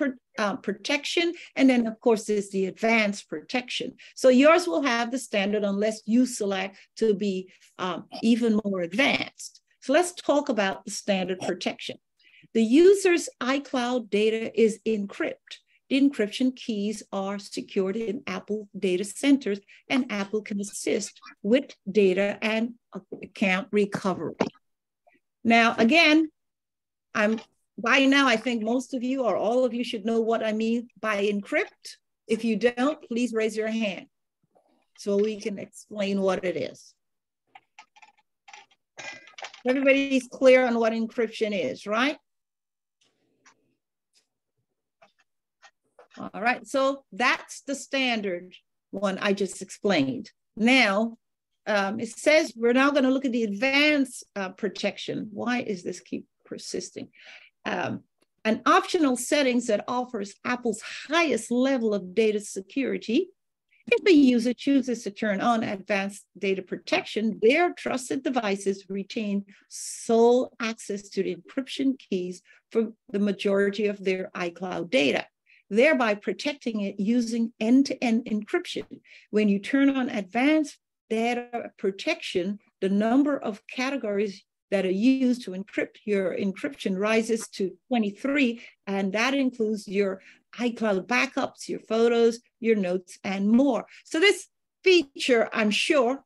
protection, and then of course there's the advanced protection. So yours will have the standard unless you select to be even more advanced. So let's talk about the standard protection. The user's iCloud data is encrypted. The encryption keys are secured in Apple data centers, and Apple can assist with data and account recovery. Now, again, by now, I think most of you or all of you should know what I mean by encrypt. If you don't, please raise your hand so we can explain what it is. Everybody's clear on what encryption is, right? All right, so that's the standard one I just explained. Now, it says we're now going to look at the advanced protection. Why is this keep persisting? An optional settings that offers Apple's highest level of data security. If the user chooses to turn on advanced data protection, their trusted devices retain sole access to the encryption keys for the majority of their iCloud data, thereby protecting it using end-to-end encryption. When you turn on advanced data protection, the number of categories that are used to encrypt your encryption rises to 23, and that includes your iCloud backups, your photos, your notes, and more. So this feature, I'm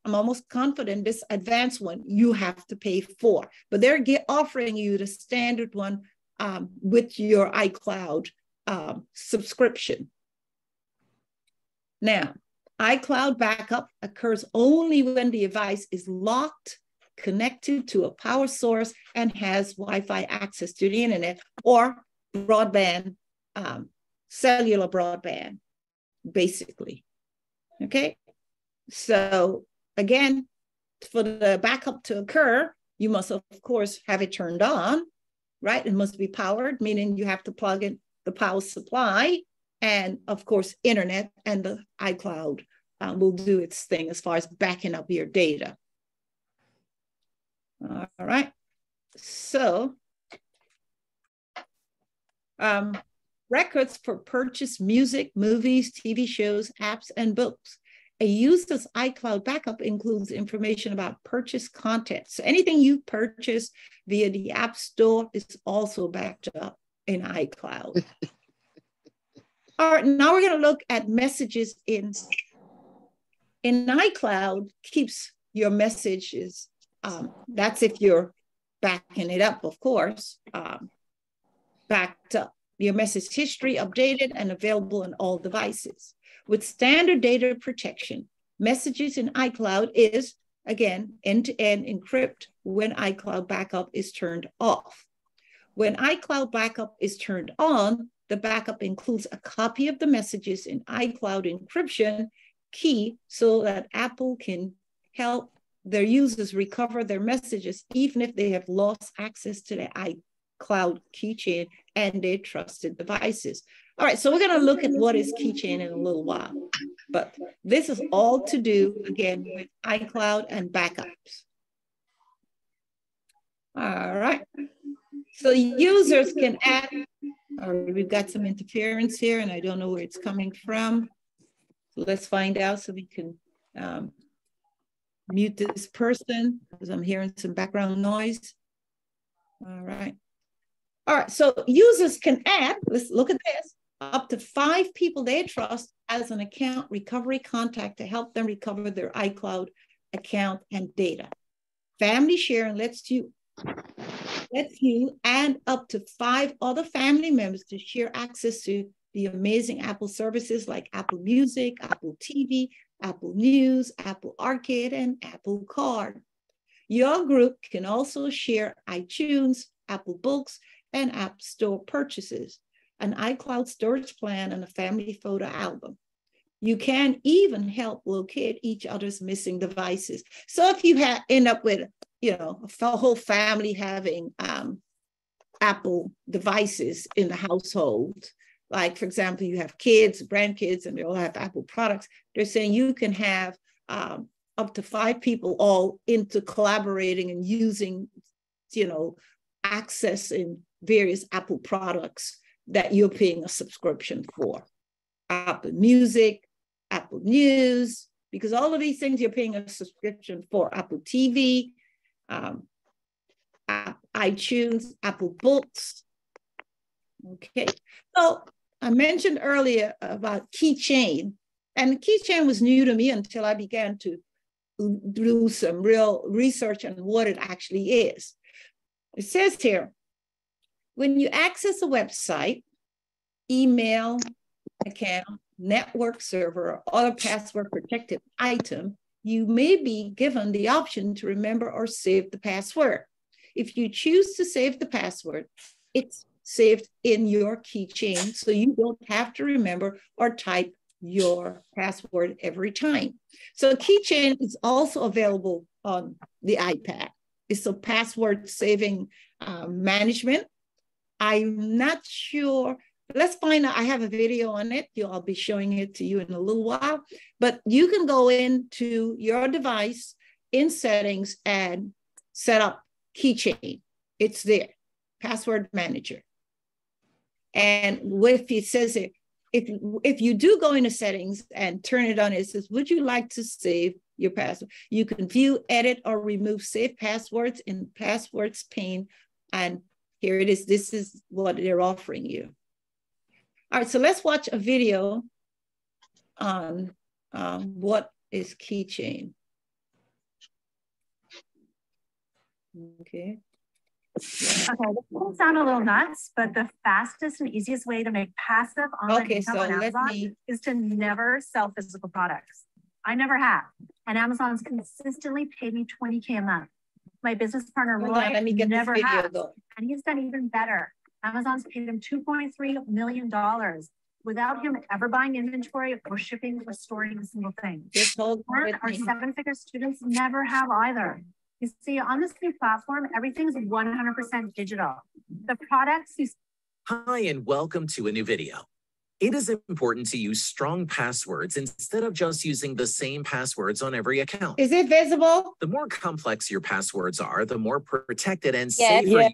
almost confident, this advanced one, you have to pay for, but they're offering you the standard one with your iCloud subscription. Now, iCloud backup occurs only when the device is locked, connected to a power source, and has Wi-Fi access to the internet or broadband, cellular broadband, basically. Okay, so again, for the backup to occur, you must of course have it turned on, right? It must be powered, meaning you have to plug in the power supply, and of course internet, and the iCloud will do its thing as far as backing up your data. All right, so records for purchased music, movies, TV shows, apps, and books. A user's iCloud backup includes information about purchased content. So anything you purchase via the App Store is also backed up in iCloud. All right, now we're going to look at messages in iCloud. Keeps your messages. That's if you're backing it up, of course, backed up. Your message history updated and available on all devices. With standard data protection, messages in iCloud is, again, end-to-end encrypt when iCloud backup is turned off. When iCloud backup is turned on, the backup includes a copy of the messages in iCloud encryption key so that Apple can help their users recover their messages, even if they have lost access to their iCloud keychain and their trusted devices. All right, so we're going to look at what is keychain in a little while, but this is all to do, again, with iCloud and backups. All right, so users can add We've got some interference here and I don't know where it's coming from. So let's find out so we can mute this person because I'm hearing some background noise. All right. All right, so users can add, let's look at this, up to 5 people they trust as an account recovery contact to help them recover their iCloud account and data. Family sharing lets you add up to 5 other family members to share access to the amazing Apple services like Apple Music, Apple TV, Apple News, Apple Arcade, and Apple Card. Your group can also share iTunes, Apple Books, and App Store purchases, an iCloud storage plan, and a family photo album. You can even help locate each other's missing devices. So if you end up with, a whole family having Apple devices in the household, like for example, you have kids, grandkids, and they all have Apple products, they're saying you can have up to 5 people all into collaborating and using, accessing various Apple products that you're paying a subscription for. Apple Music, Apple News, because all of these things you're paying a subscription for. Apple TV, iTunes, Apple Books. Okay, so I mentioned earlier about Keychain, and Keychain was new to me until I began to do some real research on what it actually is. It says here, when you access a website, email account, network server, or other password protected item, you may be given the option to remember or save the password. If you choose to save the password, it's saved in your keychain, so you don't have to remember or type your password every time. So Keychain is also available on the iPad. It's a password saving management. I'm not sure. Let's find out. I have a video on it. I'll be showing it to you in a little while. But you can go into your device in settings and set up Keychain. It's there, password manager. And if it says it, if you do go into settings and turn it on, it says, would you like to save your password? You can view, edit, or remove saved passwords in passwords pane. And here it is. This is what they're offering you. All right, so let's watch a video on what is Keychain. Okay. Okay, this will sound a little nuts, but the fastest and easiest way to make passive online income on Amazon is to never sell physical products. I never have, and Amazon's consistently paid me $20K a month. My business partner, Roy, never has, and he's done even better. Amazon's paid him $2.3 million without him ever buying inventory or shipping or storing a single thing. Our 7-figure students never have either. You see, on this new platform, everything's 100% digital. The products you... Hi, and welcome to a new video. It is important to use strong passwords instead of just using the same passwords on every account. Is it visible? The more complex your passwords are, the more protected and safer.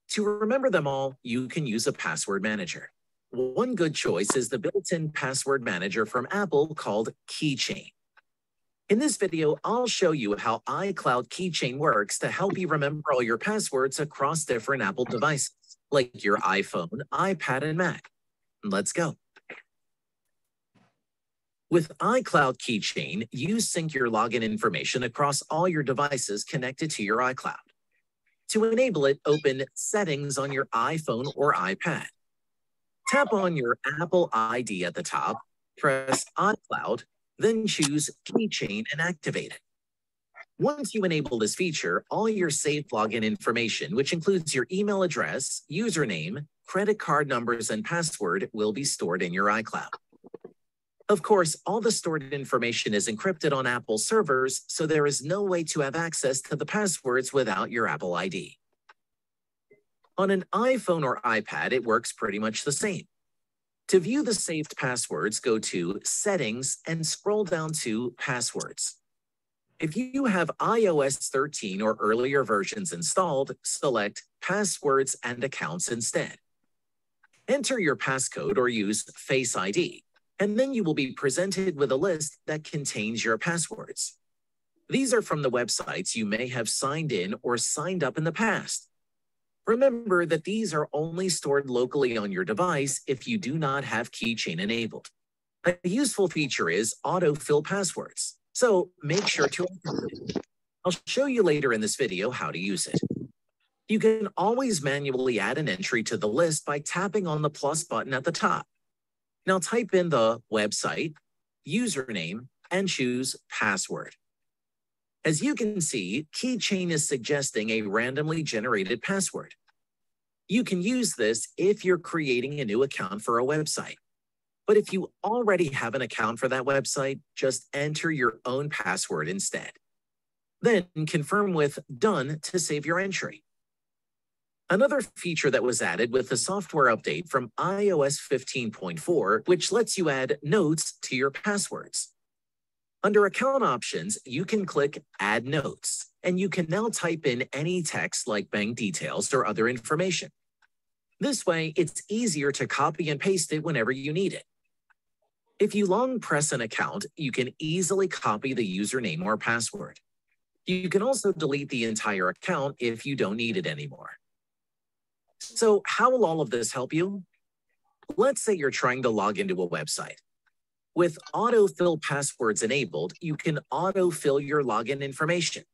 To remember them all, you can use a password manager. One good choice is the built-in password manager from Apple called Keychain. In this video, I'll show you how iCloud Keychain works to help you remember all your passwords across different Apple devices, like your iPhone, iPad, and Mac. Let's go. With iCloud Keychain, you sync your login information across all your devices connected to your iCloud. To enable it, open Settings on your iPhone or iPad. Tap on your Apple ID at the top, press iCloud, then choose Keychain and activate it. Once you enable this feature, all your saved login information, which includes your email address, username, credit card numbers, and password, will be stored in your iCloud. Of course, all the stored information is encrypted on Apple servers, so there is no way to have access to the passwords without your Apple ID. On an iPhone or iPad, it works pretty much the same. To view the saved passwords, go to Settings and scroll down to Passwords. If you have iOS 13 or earlier versions installed, select Passwords and Accounts instead. Enter your passcode or use Face ID, and then you will be presented with a list that contains your passwords. These are from the websites you may have signed in or signed up in the past. Remember that these are only stored locally on your device if you do not have keychain enabled. A useful feature is autofill passwords, so make sure to include it. I'll show you later in this video how to use it. You can always manually add an entry to the list by tapping on the plus button at the top. Now type in the website, username, and choose password. As you can see, Keychain is suggesting a randomly generated password. You can use this if you're creating a new account for a website. But if you already have an account for that website, just enter your own password instead. Then confirm with Done to save your entry. Another feature that was added with the software update from iOS 15.4, which lets you add notes to your passwords. Under Account Options, you can click Add Notes, and you can now type in any text like bank details or other information. This way, it's easier to copy and paste it whenever you need it. If you long press an account, you can easily copy the username or password. You can also delete the entire account if you don't need it anymore. So how will all of this help you? Let's say you're trying to log into a website. With autofill passwords enabled, you can autofill your login information.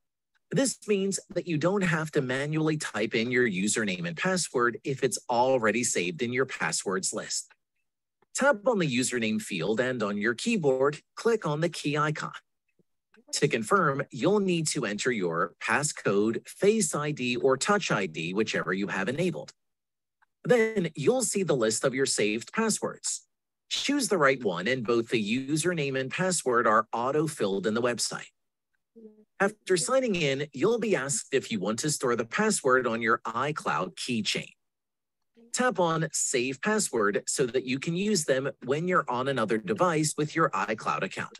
This means that you don't have to manually type in your username and password if it's already saved in your passwords list. Tap on the username field and on your keyboard, click on the key icon. To confirm, you'll need to enter your passcode, Face ID, or Touch ID, whichever you have enabled. Then you'll see the list of your saved passwords. Choose the right one, and both the username and password are auto-filled in the website. After signing in, you'll be asked if you want to store the password on your iCloud keychain. Tap on Save Password so that you can use them when you're on another device with your iCloud account.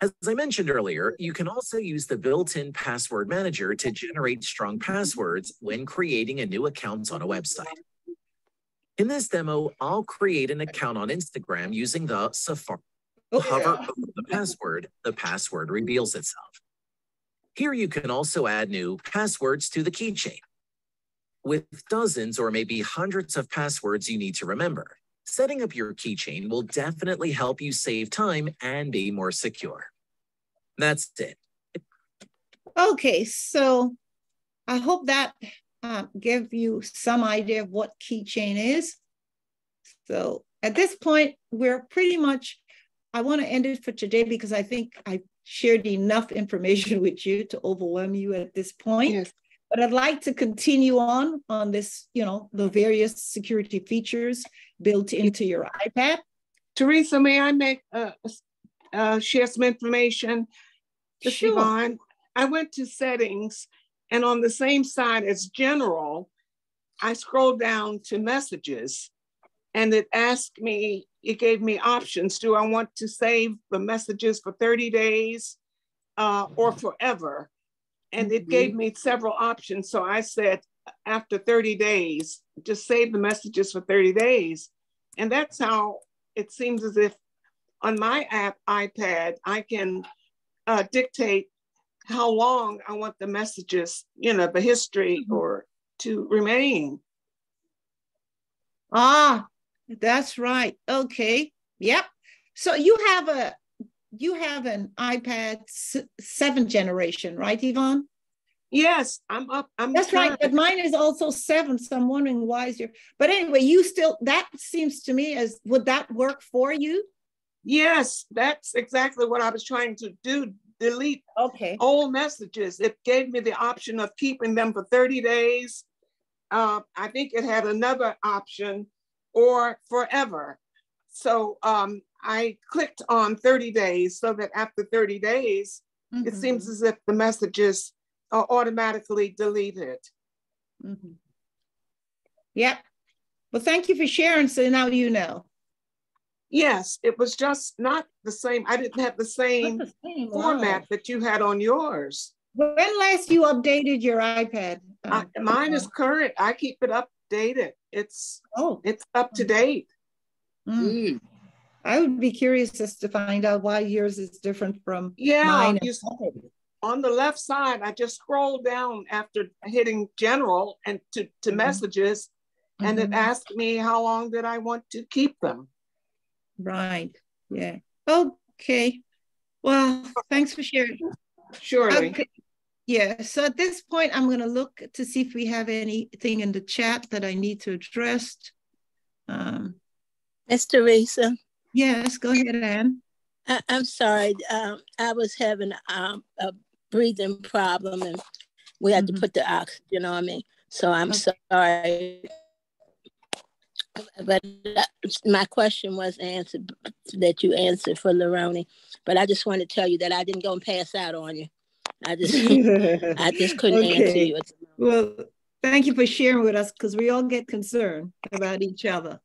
As I mentioned earlier, you can also use the built-in password manager to generate strong passwords when creating a new account on a website. In this demo, I'll create an account on Instagram using the Safari. Hover over the password reveals itself. Here you can also add new passwords to the keychain. With dozens or maybe hundreds of passwords you need to remember, setting up your keychain will definitely help you save time and be more secure. That's it. Okay, so I hope that give you some idea of what keychain is. So at this point, we're pretty much, I want to end it for today because I think I shared enough information with you to overwhelm you at this point. Yes. But I'd like to continue on this, the various security features built into your iPad. Teresa, may I share some information? Sure. Yvonne, I went to settings, and on the same side as general, I scrolled down to messages, and it gave me options. Do I want to save the messages for 30 days or forever? And it gave me several options. So I said, after 30 days, just save the messages for 30 days. And that's how it seems as if on my iPad, I can dictate how long I want the messages, the history or to remain. Ah, that's right. Okay. Yep. So you have an iPad 7th generation, right, Yvonne? Yes, That's right, but mine is also 7, so I'm wondering why is but anyway, that seems to me would that work for you? Yes, that's exactly what I was trying to do, delete old messages. It gave me the option of keeping them for 30 days. I think it had another option, or forever. So I clicked on 30 days so that after 30 days, it seems as if the messages are automatically deleted. Yep. Well, thank you for sharing. So now you know. Yes, it was just not the same. I didn't have the same format that you had on yours. When last you updated your iPad? Mine is current. I keep it updated. It's up to date. Mm. I would be curious just to find out why yours is different from mine. On the left side, I just scrolled down after hitting general and to messages, and it asked me how long did I want to keep them. Right. Yeah. Okay. Well, thanks for sharing. Surely. Okay. Yeah. So at this point, I'm going to look to see if we have anything in the chat that I need to address. Miss Teresa. Yes, go ahead, Ann. I'm sorry. I was having a breathing problem, and we had to put the oxygen on me. So I'm sorry. But my question was answered, that you answered for Loroni. But I just want to tell you that I didn't go and pass out on you. I just couldn't answer you. Well, thank you for sharing with us, because we all get concerned about each other.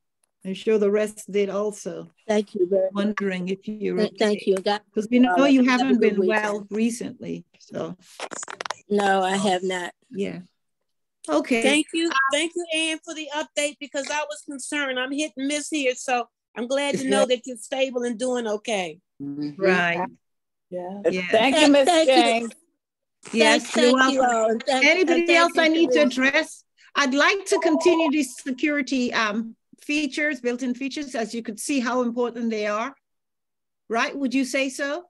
I'm sure the rest did also. Thank you very much. Wondering if you're okay. Thank you. Because we know you haven't been well recently. So no, I have not. Yeah. Okay. Thank you, Ann, for the update, because I was concerned. I'm hit and miss here, so I'm glad to know that you're stable and doing okay. Right. Yeah. Yeah. Thank you, Miss James. Yes, you're welcome. Anybody else I need to address? I'd like to continue these security features, built-in features, as you could see how important they are. Right? Would you say so?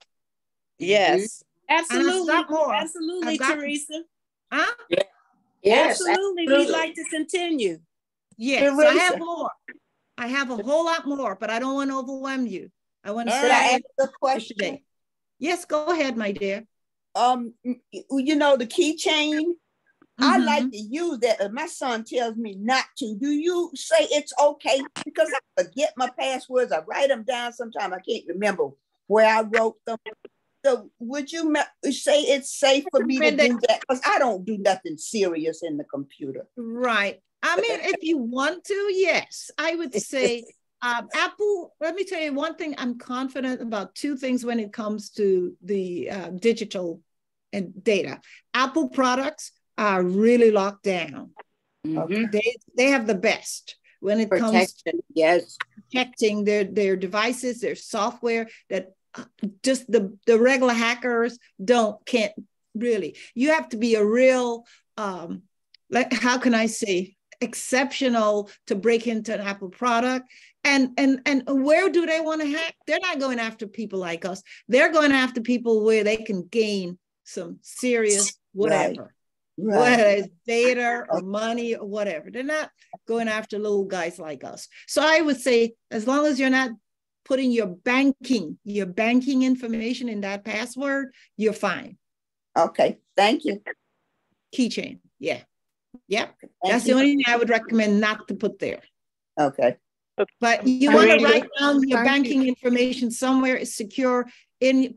Yes. Absolutely. More. Absolutely, Teresa. Huh? Yeah. Yes. Absolutely. We'd like to continue. Yes, so I have more. I have a whole lot more, but I don't want to overwhelm you. I want to ask a question today. Yes, go ahead, my dear. You know, the keychain, I like to use that, and my son tells me not to. Do you say it's okay? Because I forget my passwords. I write them down sometimes. I can't remember where I wrote them. So would you say it's safe for me to do that? Because I don't do nothing serious in the computer. Right. I mean, if you want to, yes. I would say Apple, let me tell you one thing. I'm confident about two things when it comes to the digital and data. Apple products are really locked down. They have the best when it comes to protecting their devices, their software, that just the regular hackers can't really. You have to be a real how can I say, exceptional to break into an Apple product. And where do they want to hack? They're not going after people like us. They're going after people where they can gain some serious whatever. Right. Whether it's data or money or whatever. They're not going after little guys like us. So I would say, as long as you're not putting your banking information in that password, you're fine. Okay, thank you. Keychain, yeah. Yep, that's the only thing I would recommend not to put there. Okay. But you want to write down your banking information somewhere secure,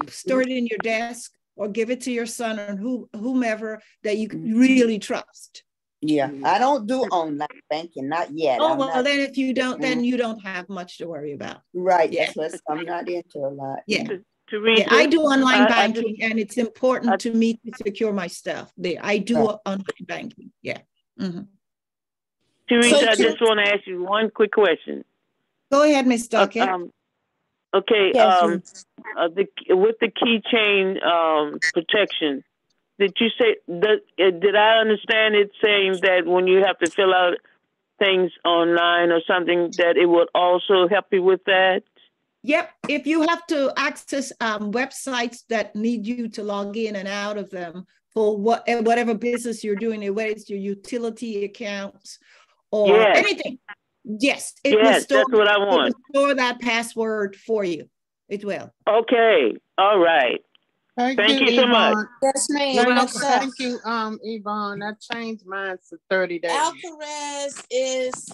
store it in your desk, or give it to your son or whomever that you really trust. Yeah, I don't do online banking, not yet. Oh, well, then if you don't, then you don't have much to worry about. Right, yeah. That's what I'm not into a lot. Yeah. Yeah, I do online banking, and it's important to me to secure my stuff there. I do online banking, yeah. Teresa, I just want to ask you one quick question. Go ahead, Ms. Duckett. Okay, with the keychain protection, did you say did I understand it saying that when you have to fill out things online or something, that it would also help you with that? Yep. If you have to access websites that need you to log in and out of them for whatever business you're doing, whether it's your utility accounts or anything. Yes, it will store, that's what I want. It will store that password for you. It will. Okay. All right. Thank you so much. Yes, ma'am. Thank you, Yvonne. I changed mine to 30 days. Alcaraz is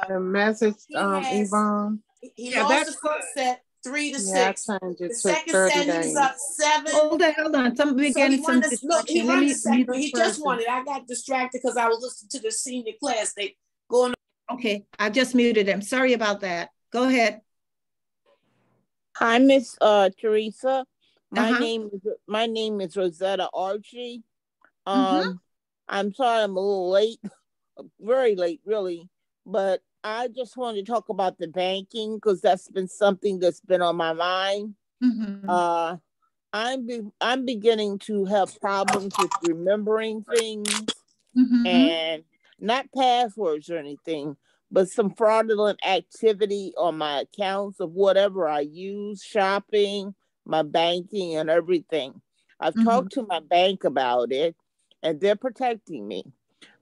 the message, Yvonne. He lost the first set 3-6. I changed it the to second 30 set, days. he was up 7. Hold on. Somebody getting some he won the second. He just won it. I got distracted because I was listening to the senior class. They going on. Okay, I just muted him. Sorry about that. Go ahead. Hi, Miss Teresa. My name is Rosetta Archie. I'm sorry I'm a little late, very late, really. But I just wanted to talk about the banking because that's been something that's been on my mind. Mm-hmm. I'm beginning to have problems with remembering things, Mm-hmm. and not passwords or anything, but some fraudulent activity on my accounts of whatever I use, shopping, my banking, and everything. I've talked to my bank about it, and they're protecting me.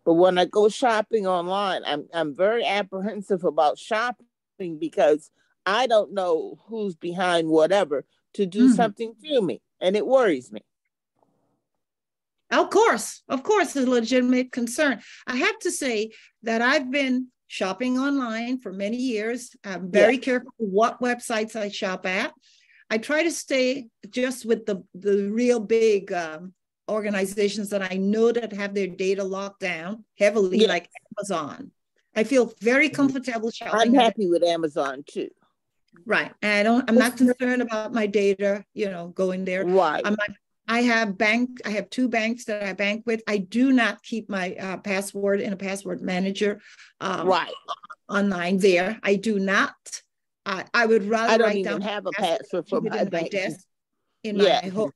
But when I go shopping online, I'm very apprehensive about shopping because I don't know who's behind whatever to do something to me, and it worries me. Of course, it's a legitimate concern. I have to say that I've been shopping online for many years. I'm very careful what websites I shop at. I try to stay just with the real big organizations that I know that have their data locked down heavily, like Amazon. I feel very comfortable shopping. I'm happy with Amazon too. Right. And I'm not concerned about my data, going there. Right. I have 2 banks that I bank with. I do not keep my password in a password manager online there. I do not. I would rather I don't even have a password for my bank. Desk in my home.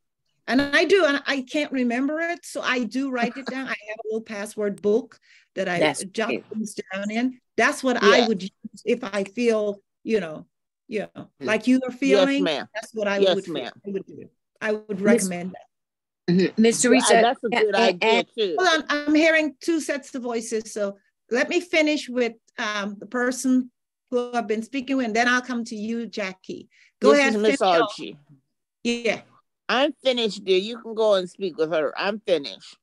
And I do, and I can't remember it. So I do write it down. I have a little password book that I jot things down in. That's what I would use if I feel, like you are feeling. Yes, ma'am. That's what I would feel. I would recommend that. Miss Teresa, that's a good idea too. Hold on, I'm hearing 2 sets of voices. So let me finish with the person who I've been speaking with, and then I'll come to you, Jackie. Go ahead, Miss Archie. Yeah. I'm finished, dear. You can go and speak with her. I'm finished.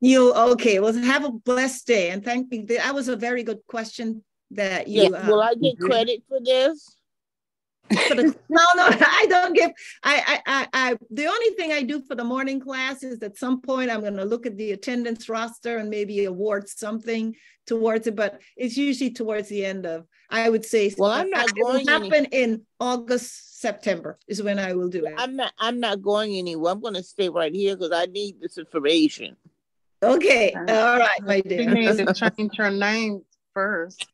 Okay. Well, have a blessed day, and thank you. That was a very good question that you. Will I get credit for this? No, I don't give. I the only thing I do for the morning class is at some point I'm going to look at the attendance roster and maybe award something towards it, but it's usually towards the end of, I would say. Well, I'm not going. It will happen in August, September is when I will do it. I'm not going anywhere. I'm going to stay right here because I need this information. Okay, all right, my dear. You need to change her name first.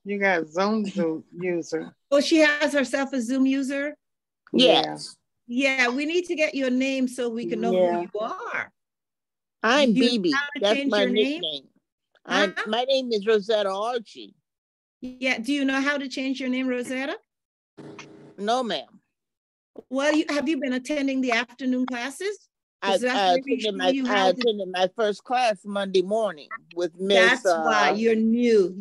You got Zoom user. Oh, she has herself a Zoom user? Yes. Yeah, we need to get your name so we can know who you are. I'm BB. That's my nickname. My name is Rosetta Archie. Yeah, do you know how to change your name, Rosetta? No, ma'am. Well, have you been attending the afternoon classes? I attended my first class Monday morning with Miss. That's why you're new.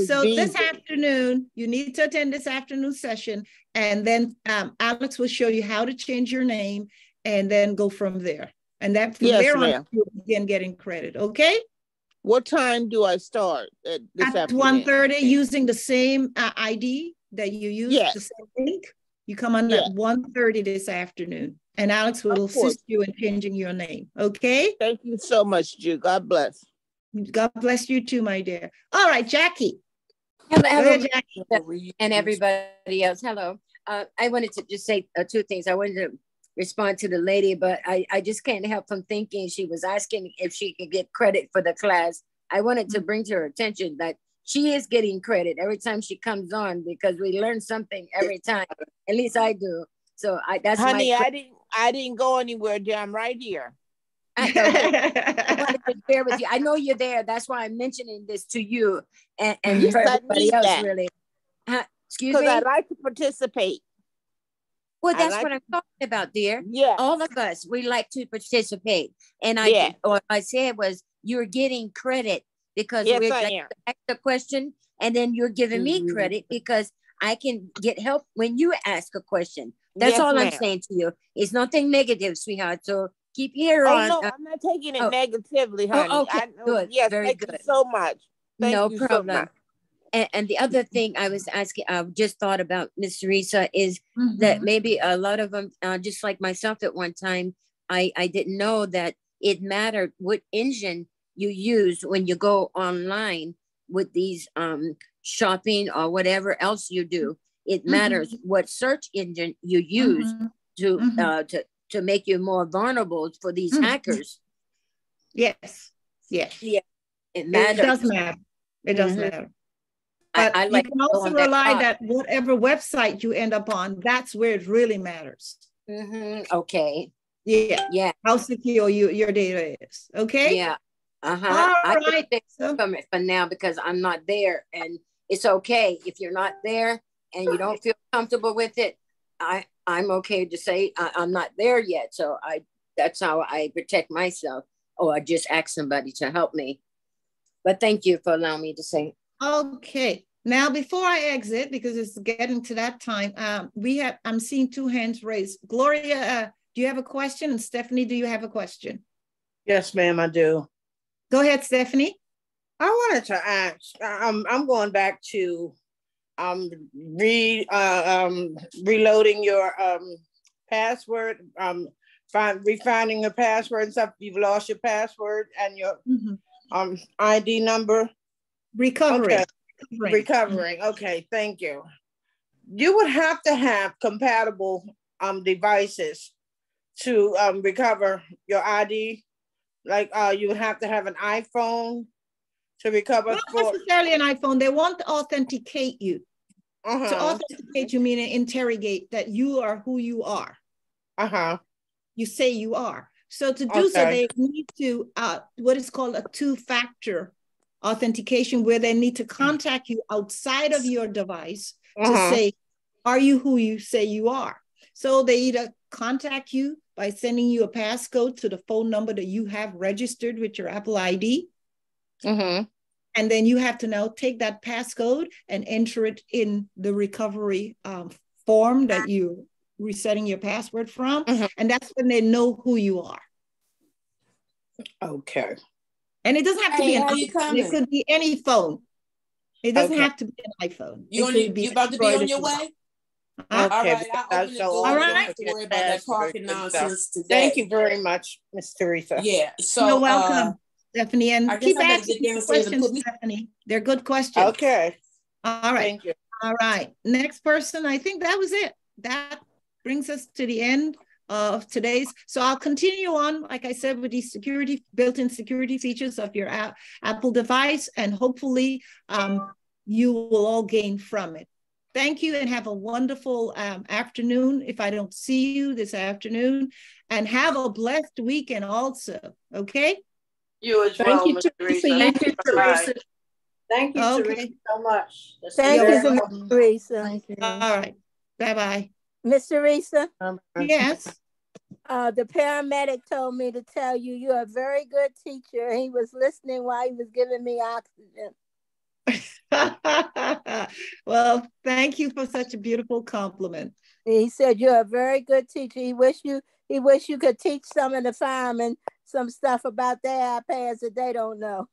So this afternoon, you need to attend this afternoon session, and then Alex will show you how to change your name, and then go from there. And that from there on, you'll begin getting credit. Okay. What time do I start at 1:30 using the same ID that you used? The same link. You come on at 1:30 this afternoon. And Alex will assist you in changing your name. Okay? Thank you so much, Ju. God bless. God bless you too, my dear. All right, Jackie. Hello, Jackie. And everybody else. Hello. I wanted to just say 2 things. I wanted to respond to the lady, but I just can't help from thinking she was asking if she could get credit for the class. I wanted to bring to her attention that she is getting credit every time she comes on because we learn something every time. At least I do. So that's honey, I didn't go anywhere, dear. I'm right here. I wanted to share with you. I know you're there. That's why I'm mentioning this to you and for everybody else, really. Excuse me? Because I like to participate. Well, that's what I'm talking about, dear. Yeah. All of us, we like to participate. And what I said was, you're getting credit because we're going to ask the question, and then you're giving me credit because I can get help when you ask a question. That's all I'm saying to you. It's nothing negative, sweetheart. So keep your on. No, I'm not taking it negatively, honey. Okay, good. Yes, very thank good. You so much. No problem. And the other thing I was asking, I just thought about, Miss Teresa, is that maybe a lot of them, just like myself at one time, I didn't know that it mattered what engine you use when you go online with these shopping or whatever else you do. It matters what search engine you use to make you more vulnerable for these hackers. Yes. Yeah. It matters. It does matter. It does matter. But I like you can also rely that whatever website you end up on, that's where it really matters. Okay. Yeah. Yeah. How secure your data is. Okay. Yeah. All I right. from it for now because I'm not there, and it's okay if you're not there and you don't feel comfortable with it. I'm okay to say I'm not there yet. So that's how I protect myself, or I just ask somebody to help me. But thank you for allowing me to say. Okay. Now, before I exit, because it's getting to that time, I'm seeing 2 hands raised. Gloria, do you have a question? And Stephanie, do you have a question? Yes, ma'am, I do. Go ahead, Stephanie. I wanted to ask, I'm going back to reloading your password, refining your password and stuff. You've lost your password and your ID number. Recovering. Okay. Recovering. Okay, thank you. You would have to have compatible devices to recover your ID. Like you would have to have an iPhone to recover. Not necessarily an iPhone. They want to authenticate you. To authenticate you meaning interrogate that you are who you are. You say you are. So to do so, they need to what is called a 2-factor authentication, where they need to contact you outside of your device to say, are you who you say you are? So they either contact you by sending you a passcode to the phone number that you have registered with your Apple ID. And then you have to now take that passcode and enter it in the recovery form that you're resetting your password from. And that's when they know who you are. Okay. And it doesn't have to be an iPhone. It could be any phone. It doesn't have to be an iPhone. You about to be on your way? All right, I'll open the door. All right. Don't have to worry about that parking nonsense today. Thank you very much, Miss Teresa. Yeah. So you're welcome, Stephanie. And keep asking questions, Stephanie. They're good questions. Okay. All right. Thank you. All right. Next person. I think that was it. That brings us to the end of today's. So I'll continue on, like I said, with these built-in security features of your Apple device, and hopefully you will all gain from it. Thank you and have a wonderful afternoon if I don't see you this afternoon, and have a blessed weekend also, okay? You as well, Ms. Teresa. Thank you, Teresa. Thank you, Teresa, so much. Thank you so much, Teresa. All right. Bye-bye. Miss Teresa? Yes? The paramedic told me to tell you, you're a very good teacher. He was listening while he was giving me oxygen. Well, thank you for such a beautiful compliment. He said you're a very good teacher. He wish you could teach some of the firemen some stuff about their iPads that they don't know.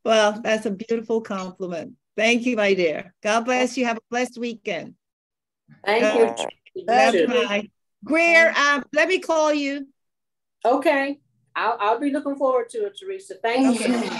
Well, that's a beautiful compliment. Thank you, my dear. God bless you. Have a blessed weekend. Thank you. Bye. Greer, let me call you. Okay. I'll be looking forward to it, Teresa. Thank you.